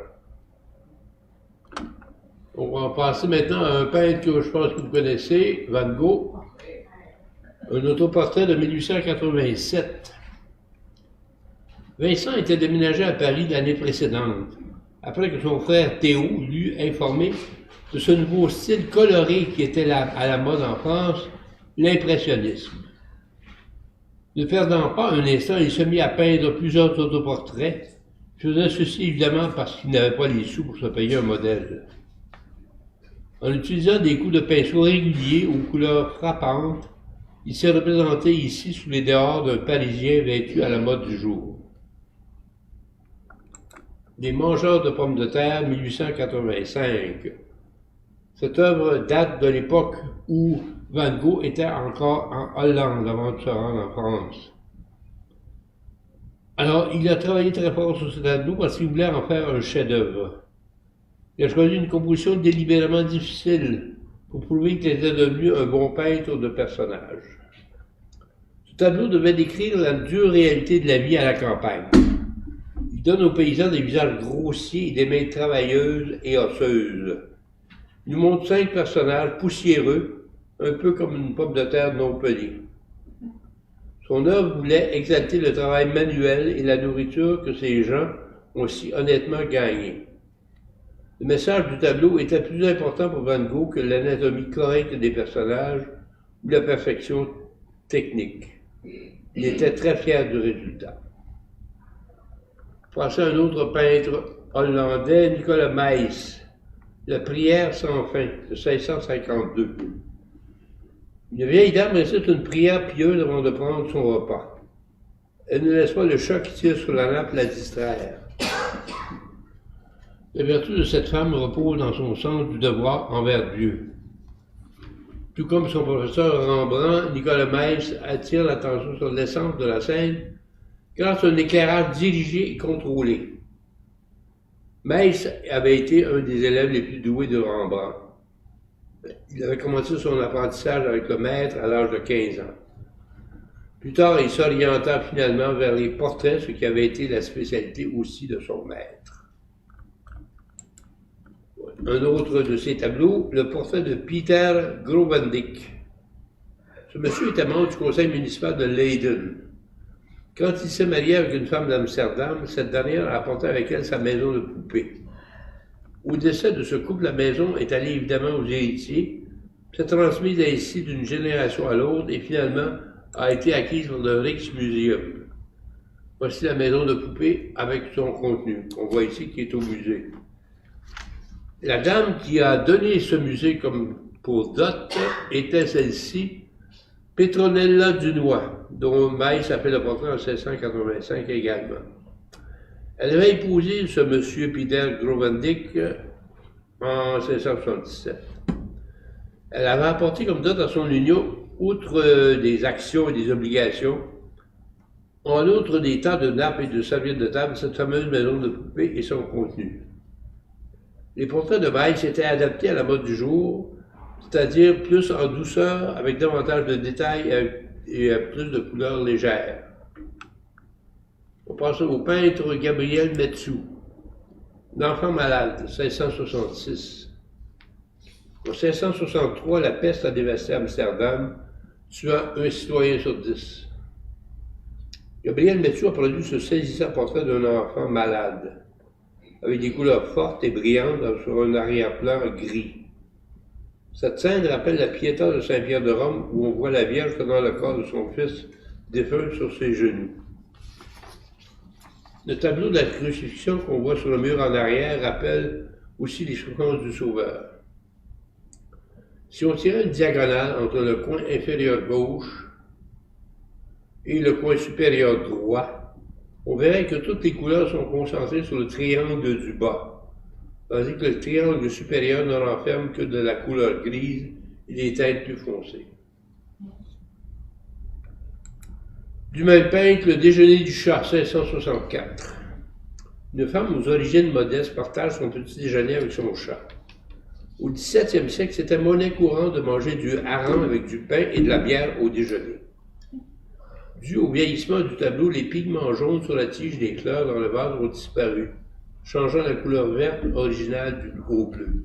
On va passer maintenant à un peintre que je pense que vous connaissez, Van Gogh, un autoportrait de 1887. Vincent était déménagé à Paris l'année précédente, après que son frère Théo l'eut informé de ce nouveau style coloré qui était à la mode en France, l'impressionnisme. Ne perdant pas un instant, il se mit à peindre plusieurs autoportraits. Il faisait ceci évidemment parce qu'il n'avait pas les sous pour se payer un modèle. En utilisant des coups de pinceau réguliers aux couleurs frappantes, Il s'est représenté ici sous les dehors d'un Parisien vêtu à la mode du jour. Les mangeurs de pommes de terre, 1885. Cette œuvre date de l'époque où Van Gogh était encore en Hollande avant de se rendre en France. Alors, il a travaillé très fort sur ce tableau parce qu'il voulait en faire un chef-d'œuvre. Il a choisi une composition délibérément difficile pour prouver qu'il était devenu un bon peintre de personnages. Ce tableau devait décrire la dure réalité de la vie à la campagne. Il donne aux paysans des visages grossiers et des mains travailleuses et osseuses. Il nous montre 5 personnages poussiéreux, un peu comme une pomme de terre non pelée. Son œuvre voulait exalter le travail manuel et la nourriture que ces gens ont si honnêtement gagné. Le message du tableau était plus important pour Van Gogh que l'anatomie correcte des personnages ou la perfection technique. Il était très fier du résultat. Passons à un autre peintre hollandais, Nicolas Maes, La prière sans fin, de 1652. Une vieille dame récite une prière pieuse avant de prendre son repas. Elle ne laisse pas le chat qui tire sur la nappe la distraire. La vertu de cette femme repose dans son sens du devoir envers Dieu. Tout comme son professeur Rembrandt, Nicolas Maes attire l'attention sur l'essence de la scène grâce à un éclairage dirigé et contrôlé. Maes avait été un des élèves les plus doués de Rembrandt. Il avait commencé son apprentissage avec le maître à l'âge de 15 ans. Plus tard, il s'orienta finalement vers les portraits, ce qui avait été la spécialité aussi de son maître. Un autre de ses tableaux, le portrait de Peter Grovendick. Ce monsieur était membre du conseil municipal de Leiden. Quand il s'est marié avec une femme d'Amsterdam, cette dernière a apporté avec elle sa maison de poupée. Au décès de ce couple, la maison est allée évidemment aux héritiers, s'est transmise ainsi d'une génération à l'autre et finalement a été acquise par le Rijksmuseum. Voici la maison de poupée avec son contenu, qu'on voit ici qui est au musée. La dame qui a donné ce musée comme pour dot était celle-ci, Petronella Dunois, dont Maes a fait le portrait en 1685 également. Elle avait épousé ce monsieur Peter Grovendick en 1677. Elle avait apporté comme dot à son union, outre des actions et des obligations, en outre des tas de nappes et de serviettes de table, cette fameuse maison de poupée et son contenu. Les portraits de Maes étaient adaptés à la mode du jour, c'est-à-dire plus en douceur, avec davantage de détails et plus de couleurs légères. On passe au peintre Gabriel Metsu, L'enfant malade, 1666. En 1663, la peste a dévasté Amsterdam, tuant un citoyen sur 10. Gabriel Metsu a produit ce saisissant portrait d'un enfant malade, avec des couleurs fortes et brillantes sur un arrière-plan gris. Cette scène rappelle la Pietà de Saint-Pierre de Rome, où on voit la Vierge tenant le corps de son fils défunt sur ses genoux. Le tableau de la crucifixion qu'on voit sur le mur en arrière rappelle aussi les souffrances du Sauveur. Si on tirait une diagonale entre le coin inférieur gauche et le coin supérieur droit, on verrait que toutes les couleurs sont concentrées sur le triangle du bas, tandis que le triangle supérieur ne renferme que de la couleur grise et des teintes plus foncées. Du même peintre, Le déjeuner du chat, 1664. Une femme aux origines modestes partage son petit déjeuner avec son chat. Au XVIIe siècle, c'était monnaie courante de manger du hareng avec du pain et de la bière au déjeuner. Dû au vieillissement du tableau, les pigments jaunes sur la tige des fleurs dans le vase ont disparu, changeant la couleur verte originale au bleu.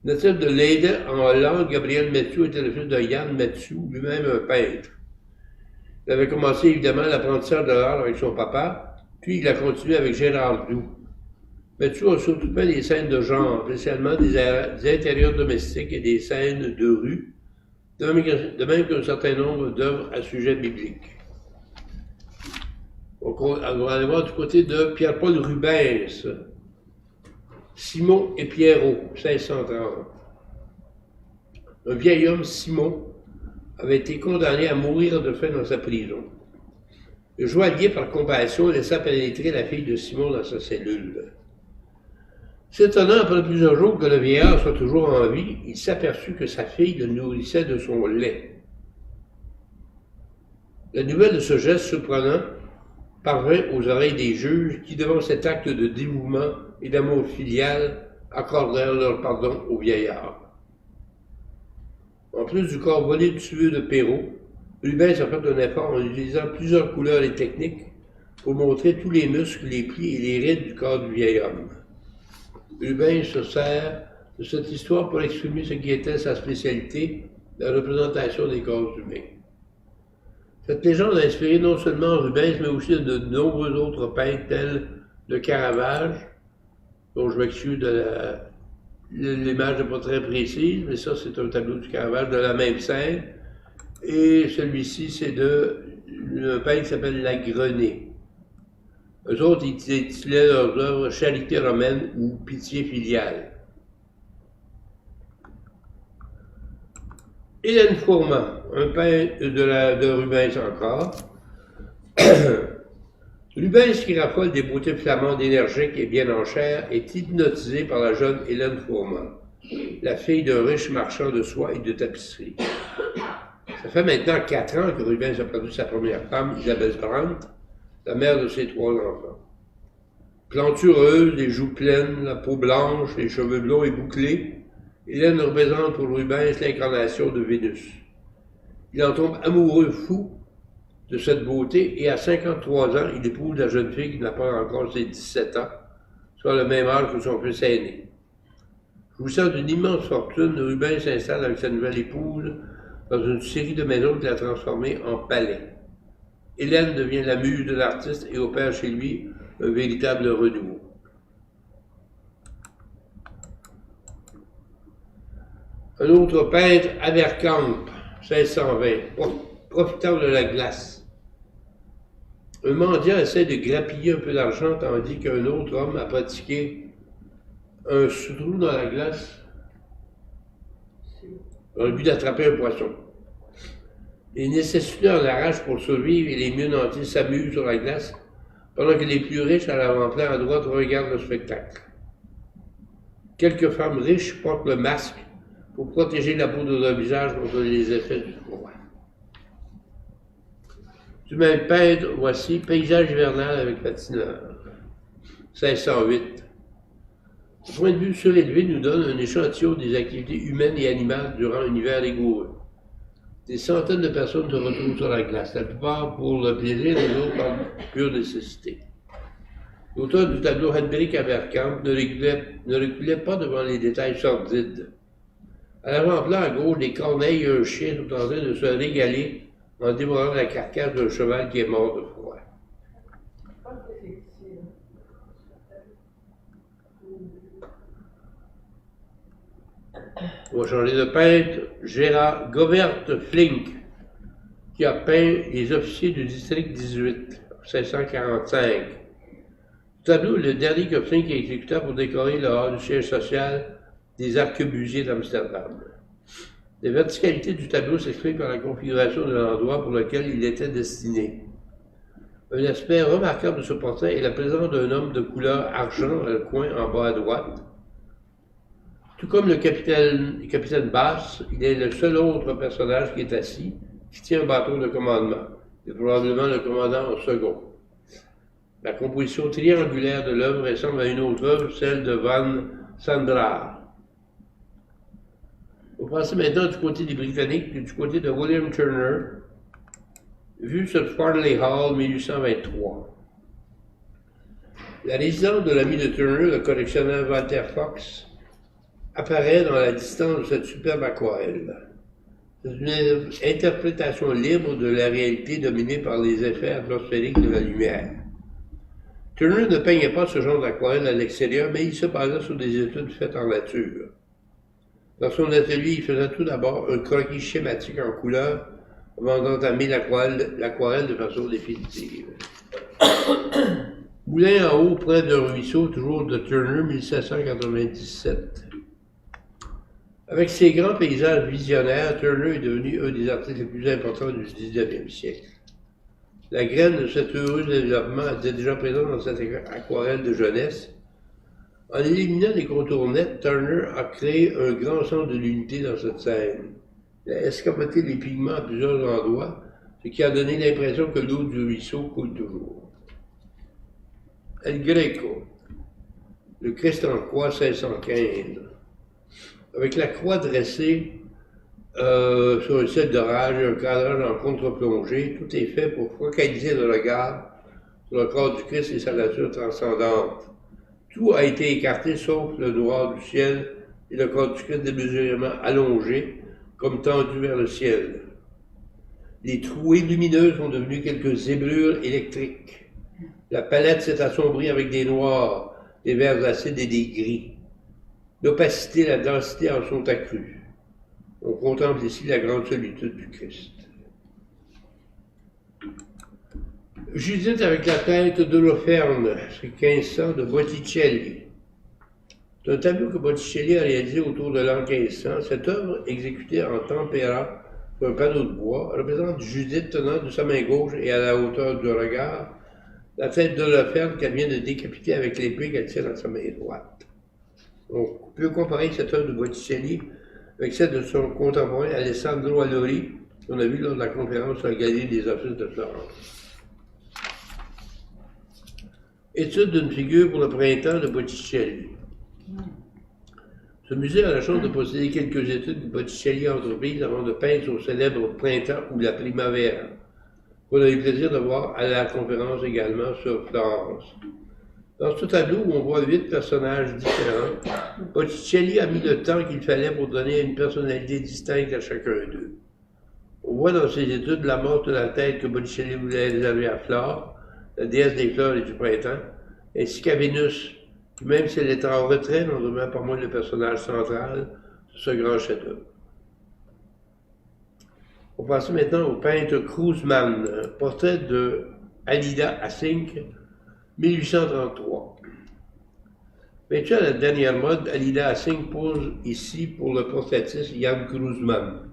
Natif de Leiden, en Hollande, Gabriel Metsu était le fils de Jan Metsu, lui-même un peintre. Il avait commencé évidemment l'apprentissage de l'art avec son papa, puis il a continué avec Gérard Doux. Metsu a surtout peint des scènes de genre, spécialement des intérieurs domestiques et des scènes de rue, de même qu'un certain nombre d'œuvres à sujet biblique. On va aller voir du côté de Pierre-Paul Rubens, Simon et Pierrot, 1630. Un vieil homme, Simon, avait été condamné à mourir de faim dans sa prison. Le joaillier, par compassion, laissa pénétrer la fille de Simon dans sa cellule. S'étonnant après plusieurs jours que le vieillard soit toujours en vie, il s'aperçut que sa fille le nourrissait de son lait. La nouvelle de ce geste surprenant parvint aux oreilles des juges qui, devant cet acte de dévouement et d'amour filial, accordèrent leur pardon au vieillard. En plus du corps volé tueux de Perrault, Rubens a fait un effort en utilisant plusieurs couleurs et techniques pour montrer tous les muscles, les plis et les rides du corps du vieil homme. Rubens se sert de cette histoire pour exprimer ce qui était sa spécialité, la représentation des corps humains. Cette légende a inspiré non seulement Rubens, mais aussi de nombreux autres peintres tels le Caravage, dont je m'excuse de l'image n'est pas très précise, mais ça c'est un tableau du Caravage de la même scène. Et celui-ci c'est d'un peintre qui s'appelle Lagrené. Eux autres, ils titulaient leurs œuvres Charité romaine ou Pitié filiale. Hélène Fourment, un peintre de Rubens encore. Rubens, qui raffole des beautés flamandes énergiques et bien en chair, est hypnotisé par la jeune Hélène Fourment, la fille d'un riche marchand de soie et de tapisserie. Ça fait maintenant 4 ans que Rubens a produit sa première femme, Isabelle Brandt, la mère de ses 3 enfants. Plantureuse, les joues pleines, la peau blanche, les cheveux blonds et bouclés, Hélène représente pour Rubens l'incarnation de Vénus. Il en tombe amoureux fou de cette beauté et à 53 ans, il épouse la jeune fille qui n'a pas encore ses 17 ans, soit le même âge que son fils aîné. Jouissant d'une immense fortune, Rubens s'installe avec sa nouvelle épouse dans une série de maisons qu'il a transformées en palais. Hélène devient la muse de l'artiste et opère chez lui un véritable renouveau. Un autre peintre, Avercamp, 1620, profitant de la glace. Un mendiant essaie de grappiller un peu d'argent tandis qu'un autre homme a pratiqué un trou dans la glace dans le but d'attraper un poisson. Les nécessités en arrachent pour survivre et les mieux nantis s'amusent sur la glace, pendant que les plus riches à l'avant-plan à droite regardent le spectacle. Quelques femmes riches portent le masque pour protéger la peau de leur visage contre les effets du froid. Du même peintre, voici Paysage hivernal avec patineur, 1608. Le point de vue surélevé nous donne un échantillon des activités humaines et animales durant un hiver rigoureux. Des centaines de personnes se retrouvent sur la glace, la plupart pour le plaisir, les autres par pure nécessité. L'auteur du tableau Hendrik Avercamp ne reculait pas devant les détails sordides. À l'avant-plan, à gauche, des corneilles et un chien sont en train de se régaler en dévorant la carcasse d'un cheval qui est mort de froid. On va changer de peintre. Gérard Govert Flink, qui a peint les officiers du district 18, 1645. Le tableau est le dernier que Flink a exécuté pour décorer le hall du siège social des arquebusiers d'Amsterdam. La verticalité du tableau s'explique par la configuration de l'endroit pour lequel il était destiné. Un aspect remarquable de ce portrait est la présence d'un homme de couleur argent dans le coin en bas à droite. Tout comme le capitaine Bass, il est le seul autre personnage qui est assis, qui tient un bâton de commandement. C'est probablement le commandant au second. La composition triangulaire de l'œuvre ressemble à une autre œuvre, celle de Van Sandraar. On va passer maintenant du côté des Britanniques, du côté de William Turner, vu sur Farnley Hall, 1823. La résidence de l'ami de Turner, le collectionneur Walter Fox, apparaît dans la distance de cette superbe aquarelle. C'est une interprétation libre de la réalité dominée par les effets atmosphériques de la lumière. Turner ne peignait pas ce genre d'aquarelle à l'extérieur, mais il se basait sur des études faites en nature. Dans son atelier, il faisait tout d'abord un croquis schématique en couleur avant d'entamer l'aquarelle de façon définitive. Moulin en haut, près d'un ruisseau, toujours de Turner, 1797. Avec ses grands paysages visionnaires, Turner est devenu un des artistes les plus importants du 19e siècle. La graine de cet heureux développement était déjà présente dans cette aquarelle de jeunesse. En éliminant les contours nets, Turner a créé un grand sens de l'unité dans cette scène. Il a escamoté les pigments à plusieurs endroits, ce qui a donné l'impression que l'eau du ruisseau coule toujours. El Greco, le Christ en croix 1615. Avec la croix dressée sur un ciel d'orage et un cadrage en contre-plongée, tout est fait pour focaliser le regard sur le corps du Christ et sa nature transcendante. Tout a été écarté sauf le noir du ciel et le corps du Christ démesurément allongé, comme tendu vers le ciel. Les trouées lumineuses sont devenues quelques zébrures électriques. La palette s'est assombrie avec des noirs, des verts acides et des gris. L'opacité et la densité en sont accrues. On contemple ici la grande solitude du Christ. Judith avec la tête d'Holoferne, c'est 1500 de Botticelli. C'est un tableau que Botticelli a réalisé autour de l'an 1500. Cette œuvre, exécutée en tempéra sur un panneau de bois, représente Judith tenant de sa main gauche et à la hauteur du regard la tête d'Holoferne qu'elle vient de décapiter avec l'épée qu'elle tient dans sa main droite. On peut comparer cette œuvre de Botticelli avec celle de son contemporain Alessandro Allori, qu'on a vu lors de la conférence sur la Galerie des Offices de Florence. Étude d'une figure pour le printemps de Botticelli. Ce musée a la chance de posséder quelques études que Botticelli a entreprises avant de peindre son célèbre printemps ou la primavera, qu'on a eu le plaisir de voir à la conférence également sur Florence. Dans ce tableau où on voit 8 personnages différents, Botticelli a mis le temps qu'il fallait pour donner une personnalité distincte à chacun d'eux. On voit dans ses études la mort de la tête que Botticelli voulait réserver à Flore, la déesse des fleurs et du printemps, ainsi qu'à Vénus, qui même si elle est en retrait, n'en demeure pas moins le personnage central de ce grand chef-d'œuvre. On passe maintenant au peintre Kruzman, portrait de Alida Assink, 1833. Peinture à la dernière mode, Alida Assink pose ici pour le portraitiste Jan Kruzman.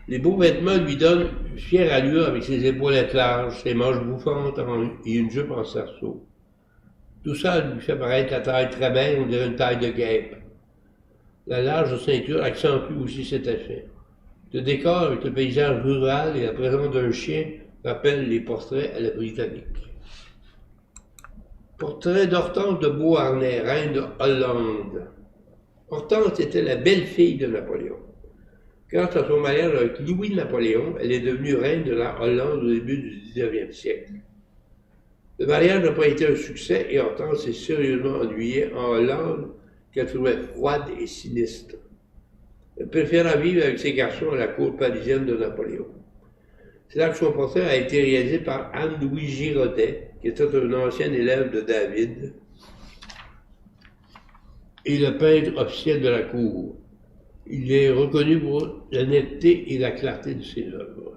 Les beaux vêtements lui donnent une fière allure avec ses épaulettes larges, ses manches bouffantes et une jupe en cerceau. Tout ça lui fait paraître la taille très belle, on dirait une taille de guêpe. La large ceinture accentue aussi cet effet. Le décor avec le paysage rural et la présence d'un chien rappelle les portraits à la britannique. Portrait d'Hortense de Beauharnais, reine de Hollande. Hortense était la belle-fille de Napoléon. Grâce à son mariage avec Louis Napoléon, elle est devenue reine de la Hollande au début du 19e siècle. Le mariage n'a pas été un succès et Hortense s'est sérieusement ennuyée en Hollande qu'elle trouvait froide et sinistre. Elle préféra vivre avec ses garçons à la cour parisienne de Napoléon. C'est là que son portrait a été réalisé par Anne-Louis Giraudet, qui était un ancien élève de David, et le peintre officiel de la cour. Il est reconnu pour la netteté et la clarté de ses œuvres.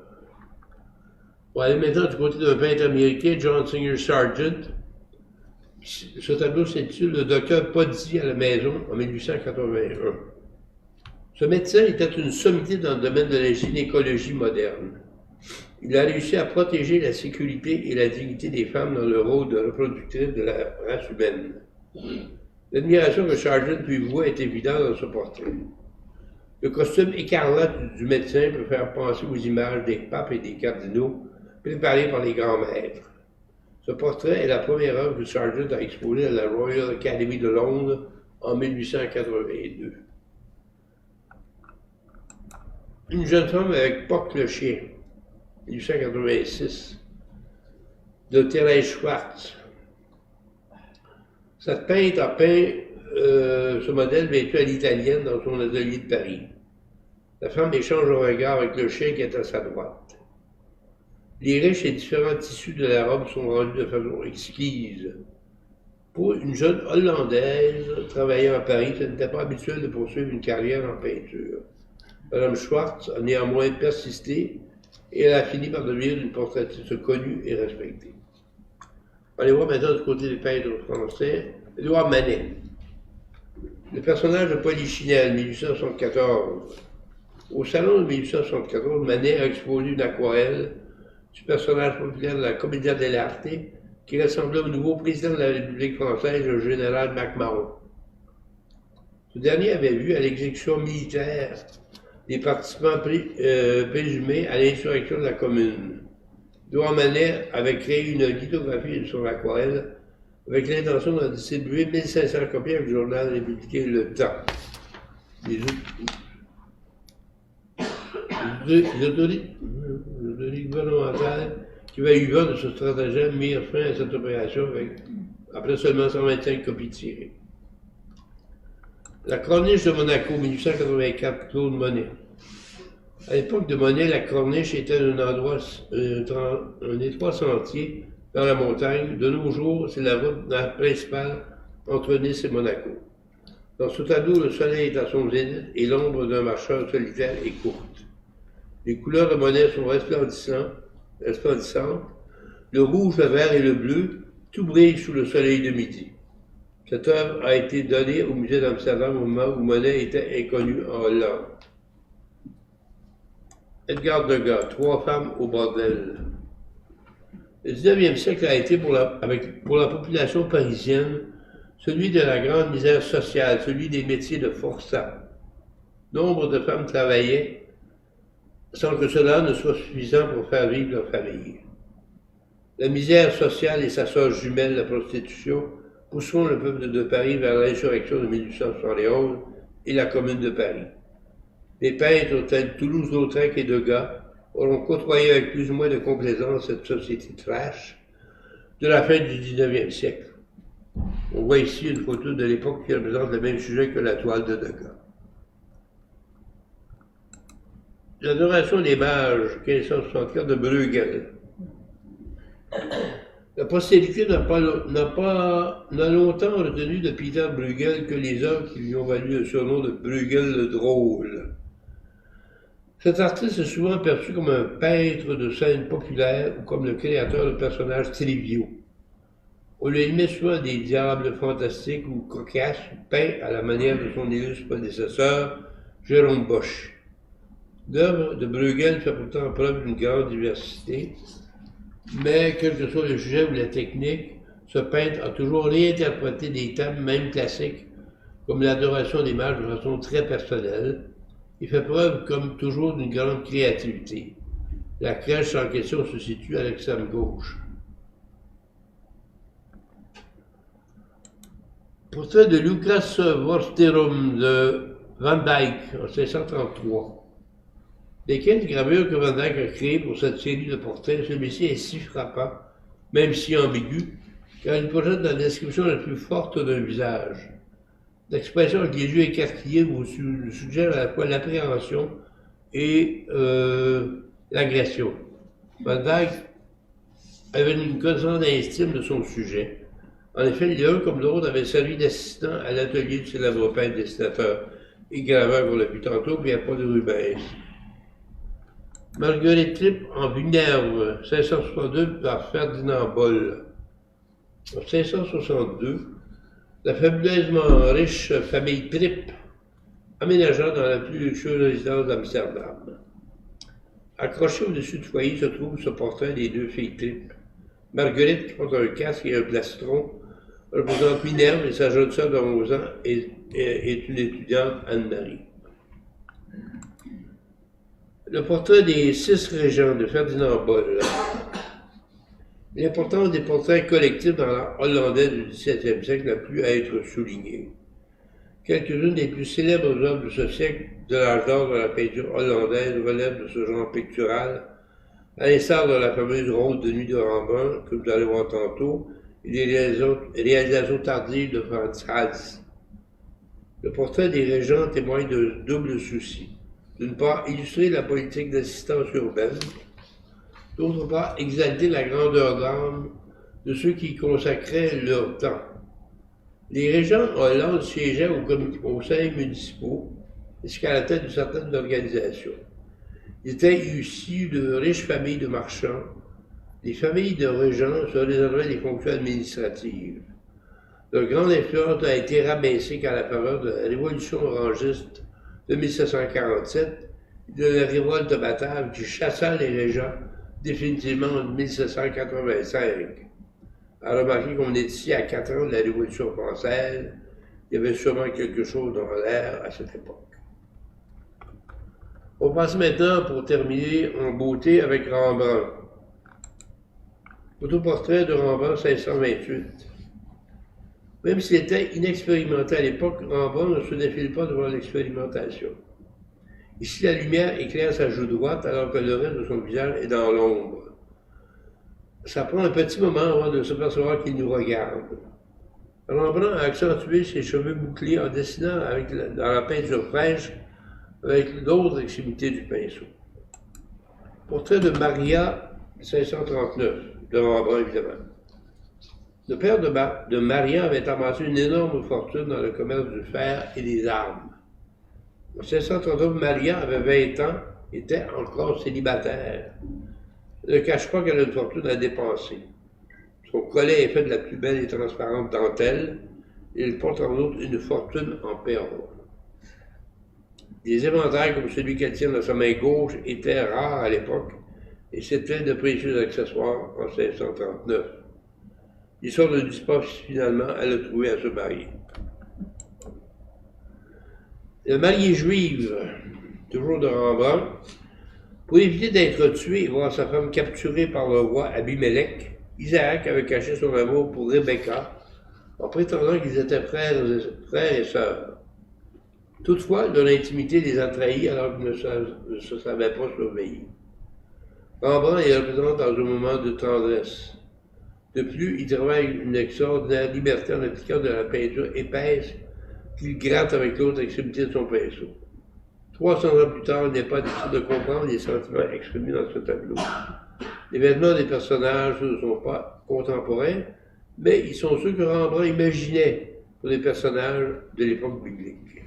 On va aller maintenant du côté d'un peintre américain, John Singer Sargent. Ce tableau s'intitule Le docteur Poddy à la maison en 1881. Ce médecin était une sommité dans le domaine de la gynécologie moderne. Il a réussi à protéger la sécurité et la dignité des femmes dans le rôle de reproductrice de la race humaine. L'admiration que Sargent lui voit est évidente dans ce portrait. Le costume écarlate du médecin peut faire penser aux images des papes et des cardinaux préparés par les grands maîtres. Ce portrait est la première œuvre que Sargent a exposée à la Royal Academy de Londres en 1882. Une jeune femme avec Puck le chien, 1886, de Thérèse Schwartz. Cette peintre a peint ce modèle vêtu à l'italienne dans son atelier de Paris. La femme échange un regard avec le chien qui est à sa droite. Les riches et différents tissus de la robe sont rendus de façon exquise. Pour une jeune Hollandaise travaillant à Paris, ce n'était pas habituel de poursuivre une carrière en peinture. Madame Schwartz a néanmoins persisté et elle a fini par devenir une portraitiste connue et respectée. On va aller voir maintenant du côté des peintres français, Édouard Manet. Le personnage de Polichinelle, 1874. Au salon de 1874, Manet a exposé une aquarelle du personnage populaire de la Commedia dell'arte qui ressemblait au nouveau président de la République française, le général MacMahon. Ce dernier avait vu à l'exécution militaire des participants présumés à l'insurrection de la Commune. Johan Manet avait créé une lithographie sur l'aquarelle avec l'intention d'en distribuer 1500 copies avec le journal républicain Le Temps. Les autorités gouvernementales qui avaient eu vent de ce stratagème mirent fin à cette opération après seulement 125 copies tirées. La Corniche de Monaco, 1884, Claude Monet. À l'époque de Monet, la Corniche était un étroit sentier dans la montagne. De nos jours, c'est la route principale entre Nice et Monaco. Dans ce tableau, le soleil est à son zénith et l'ombre d'un marcheur solitaire est courte. Les couleurs de Monet sont resplendissantes. Le rouge, le vert et le bleu, tout brille sous le soleil de midi. Cette œuvre a été donnée au musée d'Amsterdam au moment où Monet était inconnu en Hollande. Edgar Degas, Trois femmes au bordel. Le 19e siècle a été pour la population parisienne celui de la grande misère sociale, celui des métiers de forçat. Nombre de femmes travaillaient sans que cela ne soit suffisant pour faire vivre leur famille. La misère sociale et sa sœur jumelle, la prostitution, pousseront le peuple de Paris vers l'insurrection de 1871 et la Commune de Paris. Les peintres tels Toulouse-Lautrec et Degas auront côtoyé avec plus ou moins de complaisance cette société trash de la fin du 19e siècle. On voit ici une photo de l'époque qui représente le même sujet que la toile de Degas. L'adoration des mages, 1564, de Bruegel. La postérité n'a longtemps retenu de Peter Bruegel que les œuvres qui lui ont valu le surnom de Bruegel le drôle. Cet artiste est souvent perçu comme un peintre de scènes populaires ou comme le créateur de personnages triviaux. On lui met souvent des diables fantastiques ou cocasses, peints à la manière de son illustre prédécesseur, Jérôme Bosch. L'œuvre de Bruegel fait pourtant preuve d'une grande diversité, mais quel que soit le sujet ou la technique, ce peintre a toujours réinterprété des thèmes même classiques, comme l'adoration des mages de façon très personnelle. Il fait preuve, comme toujours, d'une grande créativité. La crèche en question se situe à l'extrême gauche. Portrait de Lucas Vorsterom de Van Dyck en 1633. Les 15 gravures que Van Dyck a créées pour cette série de portraits, celui-ci est si frappant, même si ambigu, car il projette la description la plus forte d'un visage. L'expression avec les yeux écarquillés vous suggère à la fois l'appréhension et l'agression. Van Dyck avait une grande estime de son sujet. En effet, l'un comme l'autre avait servi d'assistant à l'atelier du célèbre peintre, dessinateur et graveur qu'on l'a vu tantôt, Pierre-Paul Rubens. Marguerite Tripp en Minerve, 1662 par Ferdinand Boll. En 1662, la fabuleusement riche famille Tripp aménagea dans la plus luxueuse résidence d'Amsterdam. Accroché au-dessus du foyer se trouve ce portrait des deux filles Tripp. Marguerite, qui porte un casque et un plastron, représente Minerve et sa jeune sœur de 11 ans est une étudiante, Anne-Marie. Le portrait des 6 régents de Ferdinand Boll. L'importance des portraits collectifs dans l'art hollandais du XVIIe siècle n'a plus à être soulignée. Quelques-unes des plus célèbres œuvres de ce siècle de l'âge d'or de la peinture hollandaise relèvent de ce genre pictural, à l'instar de la fameuse Rose de nuit de Rembrandt, que vous allez voir tantôt, et des réalisations tardives de Frans Hals. Le portrait des régents témoigne de double souci. D'une part, illustrer la politique d'assistance urbaine, d'autre part, exalter la grandeur d'âme de ceux qui y consacraient leur temps. Les régents en Hollande siégeaient aux conseils municipaux, ainsi qu'à la tête de certaines organisations. Ils étaient issus de riches familles de marchands. Les familles de régents se réservaient des fonctions administratives. Leur grande influence a été rabaissée qu'à la faveur de la révolution orangiste de 1747 et de la révolte batave qui chassa les régents définitivement en 1785. À remarquer qu'on est ici à 4 ans de la Révolution française, il y avait sûrement quelque chose dans l'air à cette époque. On passe maintenant, pour terminer, en beauté avec Rembrandt. Autoportrait de Rembrandt 1628. Même s'il était inexpérimenté à l'époque, Rembrandt ne se défile pas devant l'expérimentation. Ici, la lumière éclaire sa joue droite alors que le reste de son visage est dans l'ombre. Ça prend un petit moment avant de se percevoir qu'il nous regarde. Rembrandt a accentué ses cheveux bouclés en dessinant dans la peinture fraîche avec l'autre extrémité du pinceau. Portrait de Maria 1639, de Rembrandt évidemment. Le père de Maria avait amassé une énorme fortune dans le commerce du fer et des armes. En 1639, Maria avait 20 ans, était encore célibataire. Elle ne cache pas qu'elle a une fortune à dépenser. Son collet est fait de la plus belle et transparente dentelle, et il porte en outre une fortune en perles. Des éventails comme celui qu'elle tient dans sa main gauche étaient rares à l'époque, et c'était de précieux accessoires en 1639. L'histoire ne dit pas si finalement elle a trouvé à se marier. Le marié juive, toujours de Rembrandt, pour éviter d'être tué et voir sa femme capturée par le roi Abimelech, Isaac avait caché son amour pour Rebecca en prétendant qu'ils étaient frères et sœurs. Toutefois, leur intimité les a trahis alors qu'ils ne se savaient pas surveiller. Rembrandt les représente dans un moment de tendresse. De plus, il travaille une extraordinaire liberté en appliquant de la peinture épaisse qu'il gratte avec l'autre extrémité de son pinceau. 300 ans plus tard, il n'est pas difficile de comprendre les sentiments exprimés dans ce tableau. Les vêtements des personnages ne sont pas contemporains, mais ils sont ceux que Rembrandt imaginait pour les personnages de l'époque biblique.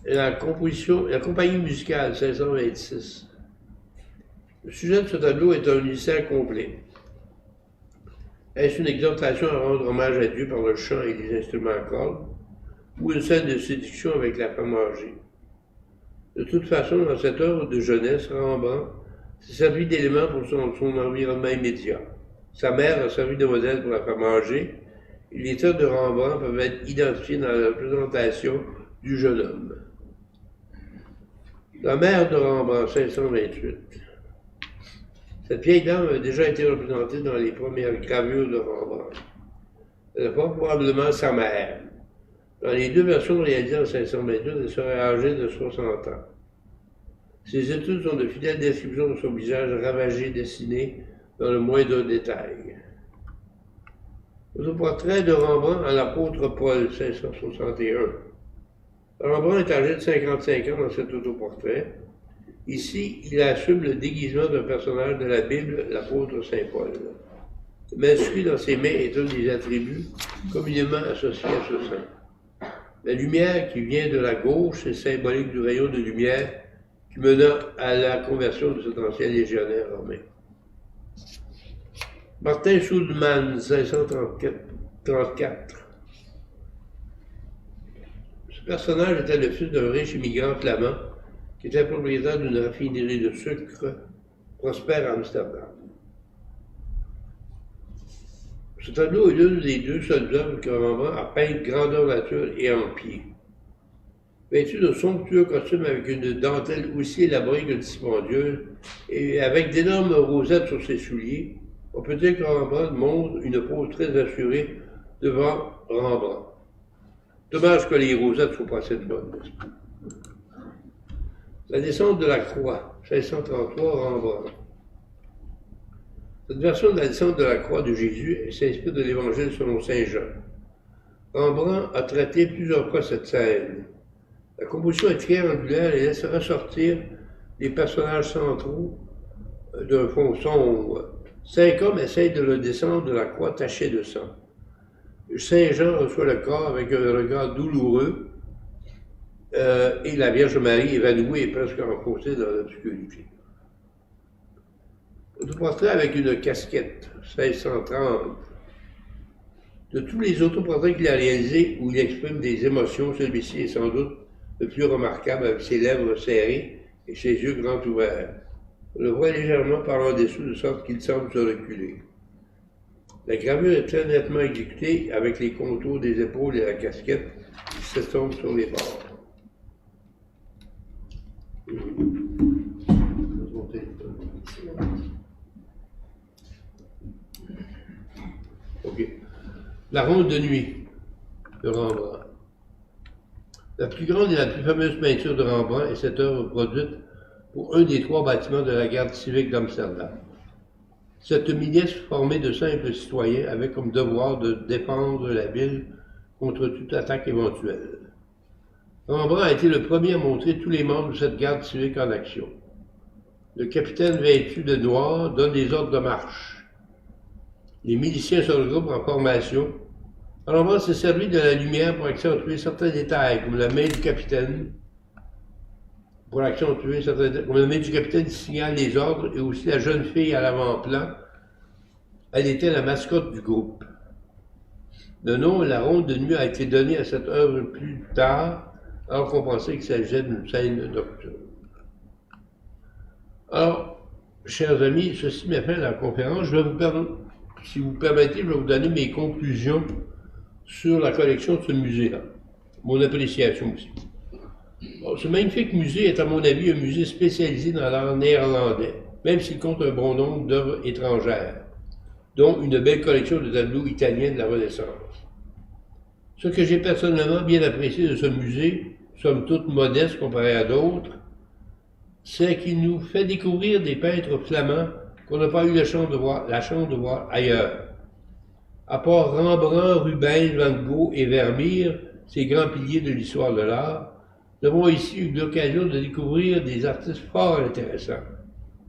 La compagnie musicale 1626. Le sujet de ce tableau est un lycée complet. Est-ce une exhortation à rendre hommage à Dieu par le chant et les instruments à cordes, ou une scène de séduction avec la femme âgée? De toute façon, dans cette œuvre de jeunesse, Rembrandt s'est servi d'éléments pour son environnement immédiat. Sa mère a servi de modèle pour la femme âgée, et les traits de Rembrandt peuvent être identifiés dans la représentation du jeune homme. La mère de Rembrandt, 1628. Cette vieille dame a déjà été représentée dans les premières gravures de Rembrandt. Elle est probablement sa mère. Dans les deux versions réalisées en 1622, elle serait âgée de 60 ans. Ces études sont de fidèles descriptions de son visage ravagé, dessiné dans le moindre détail. Autoportrait de Rembrandt à l'apôtre Paul, 1661. Rembrandt est âgé de 55 ans dans cet autoportrait. Ici, il assume le déguisement d'un personnage de la Bible, l'apôtre Saint Paul. Le manuscrit dans ses mains est un des attributs communément associés à ce saint. La lumière qui vient de la gauche est symbolique du rayon de lumière qui mena à la conversion de cet ancien légionnaire romain. Martin Schulman, 1634. Ce personnage était le fils d'un riche immigrant flamand qui était propriétaire d'une raffinerie de sucre prospère à Amsterdam. Ce tableau est l'une des deux seules œuvres que Rembrandt a peintes grandeur nature et en pied. Vêtu de somptueux costumes avec une dentelle aussi élaborée que dispendieuse et avec d'énormes rosettes sur ses souliers, on peut dire que Rembrandt montre une pose très assurée devant Rembrandt. Dommage que les rosettes soient pas assez bonnes. La descente de la croix, 1633, Rembrandt. Cette version de la descente de la croix de Jésus s'inspire de l'Évangile selon saint Jean. Rembrandt a traité plusieurs fois cette scène. La composition est triangulaire et laisse ressortir les personnages centraux d'un fond sombre. 5 hommes essayent de le descendre de la croix tachée de sang. Saint Jean reçoit le corps avec un regard douloureux et la Vierge Marie évanouie et presque enfoncée dans l'obscurité. Autoportrait avec une casquette, 1630. De tous les autoportraits qu'il a réalisés où il exprime des émotions, celui-ci est sans doute le plus remarquable avec ses lèvres serrées et ses yeux grands ouverts. On le voit légèrement par en dessous de sorte qu'il semble se reculer. La gravure est très nettement exécutée avec les contours des épaules et la casquette qui s'estompent sur les bords. Ok. La ronde de nuit de Rembrandt. La plus grande et la plus fameuse peinture de Rembrandt est cette œuvre produite pour un des 3 bâtiments de la garde civique d'Amsterdam. Cette milice formée de simples citoyens avait comme devoir de défendre la ville contre toute attaque éventuelle. Rembrandt a été le premier à montrer tous les membres de cette garde civique en action. Le capitaine vêtu de noir donne des ordres de marche. Les miliciens se regroupent en formation. Rembrandt s'est servi de la lumière pour accentuer certains détails, comme la main du capitaine, comme la main du capitaine qui signale les ordres, et aussi la jeune fille à l'avant-plan. Elle était la mascotte du groupe. Le nom La ronde de nuit a été donné à cette œuvre plus tard, alors qu'on pensait qu'il s'agissait d'une scène nocturne. Alors, chers amis, ceci met fin à la conférence. Si vous permettez, je vais vous donner mes conclusions sur la collection de ce musée-là. Mon appréciation aussi. Bon, ce magnifique musée est, à mon avis, un musée spécialisé dans l'art néerlandais, même s'il compte un bon nombre d'œuvres étrangères, dont une belle collection de tableaux italiens de la Renaissance. Ce que j'ai personnellement bien apprécié de ce musée, somme toute modeste comparé à d'autres, c'est qu'il nous fait découvrir des peintres flamands qu'on n'a pas eu la chance de voir ailleurs. À part Rembrandt, Rubens, Van Gogh et Vermeer, ces grands piliers de l'histoire de l'art, nous avons ici eu l'occasion de découvrir des artistes fort intéressants.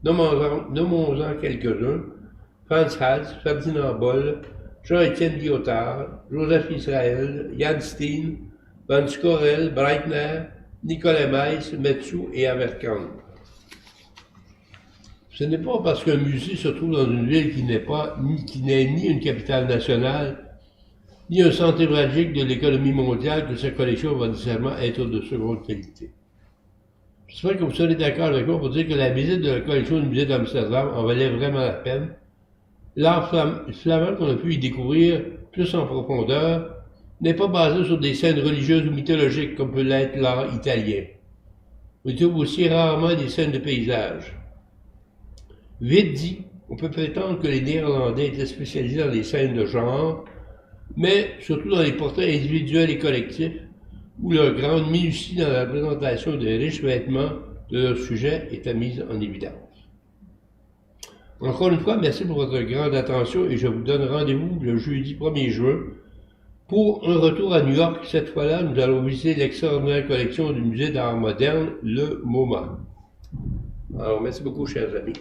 Nommons-en quelques-uns: Frans Hals, Ferdinand Boll, Jean-Étienne Lyotard, Joseph Israël, Jan Steen, Van Scorel, Breitner, Nicolas Meiss, Metsu et Avercamp. Ce n'est pas parce qu'un musée se trouve dans une ville qui n'est ni une capitale nationale, ni un centre névralgique de l'économie mondiale que sa collection va nécessairement être de seconde qualité. J'espère que vous serez d'accord avec moi pour dire que la visite de la collection du musée d'Amsterdam en valait vraiment la peine. L'art flamand qu'on a pu y découvrir plus en profondeur n'est pas basé sur des scènes religieuses ou mythologiques comme peut l'être l'art italien. On y trouve aussi rarement des scènes de paysages. Vite dit, on peut prétendre que les Néerlandais étaient spécialisés dans les scènes de genre, mais surtout dans les portraits individuels et collectifs, où leur grande minutie dans la présentation des riches vêtements de leur sujet était mise en évidence. Encore une fois, merci pour votre grande attention et je vous donne rendez-vous le jeudi 1er juin pour un retour à New York. Cette fois-là, nous allons visiter l'extraordinaire collection du musée d'art moderne, le MoMA. Alors, merci beaucoup, chers amis.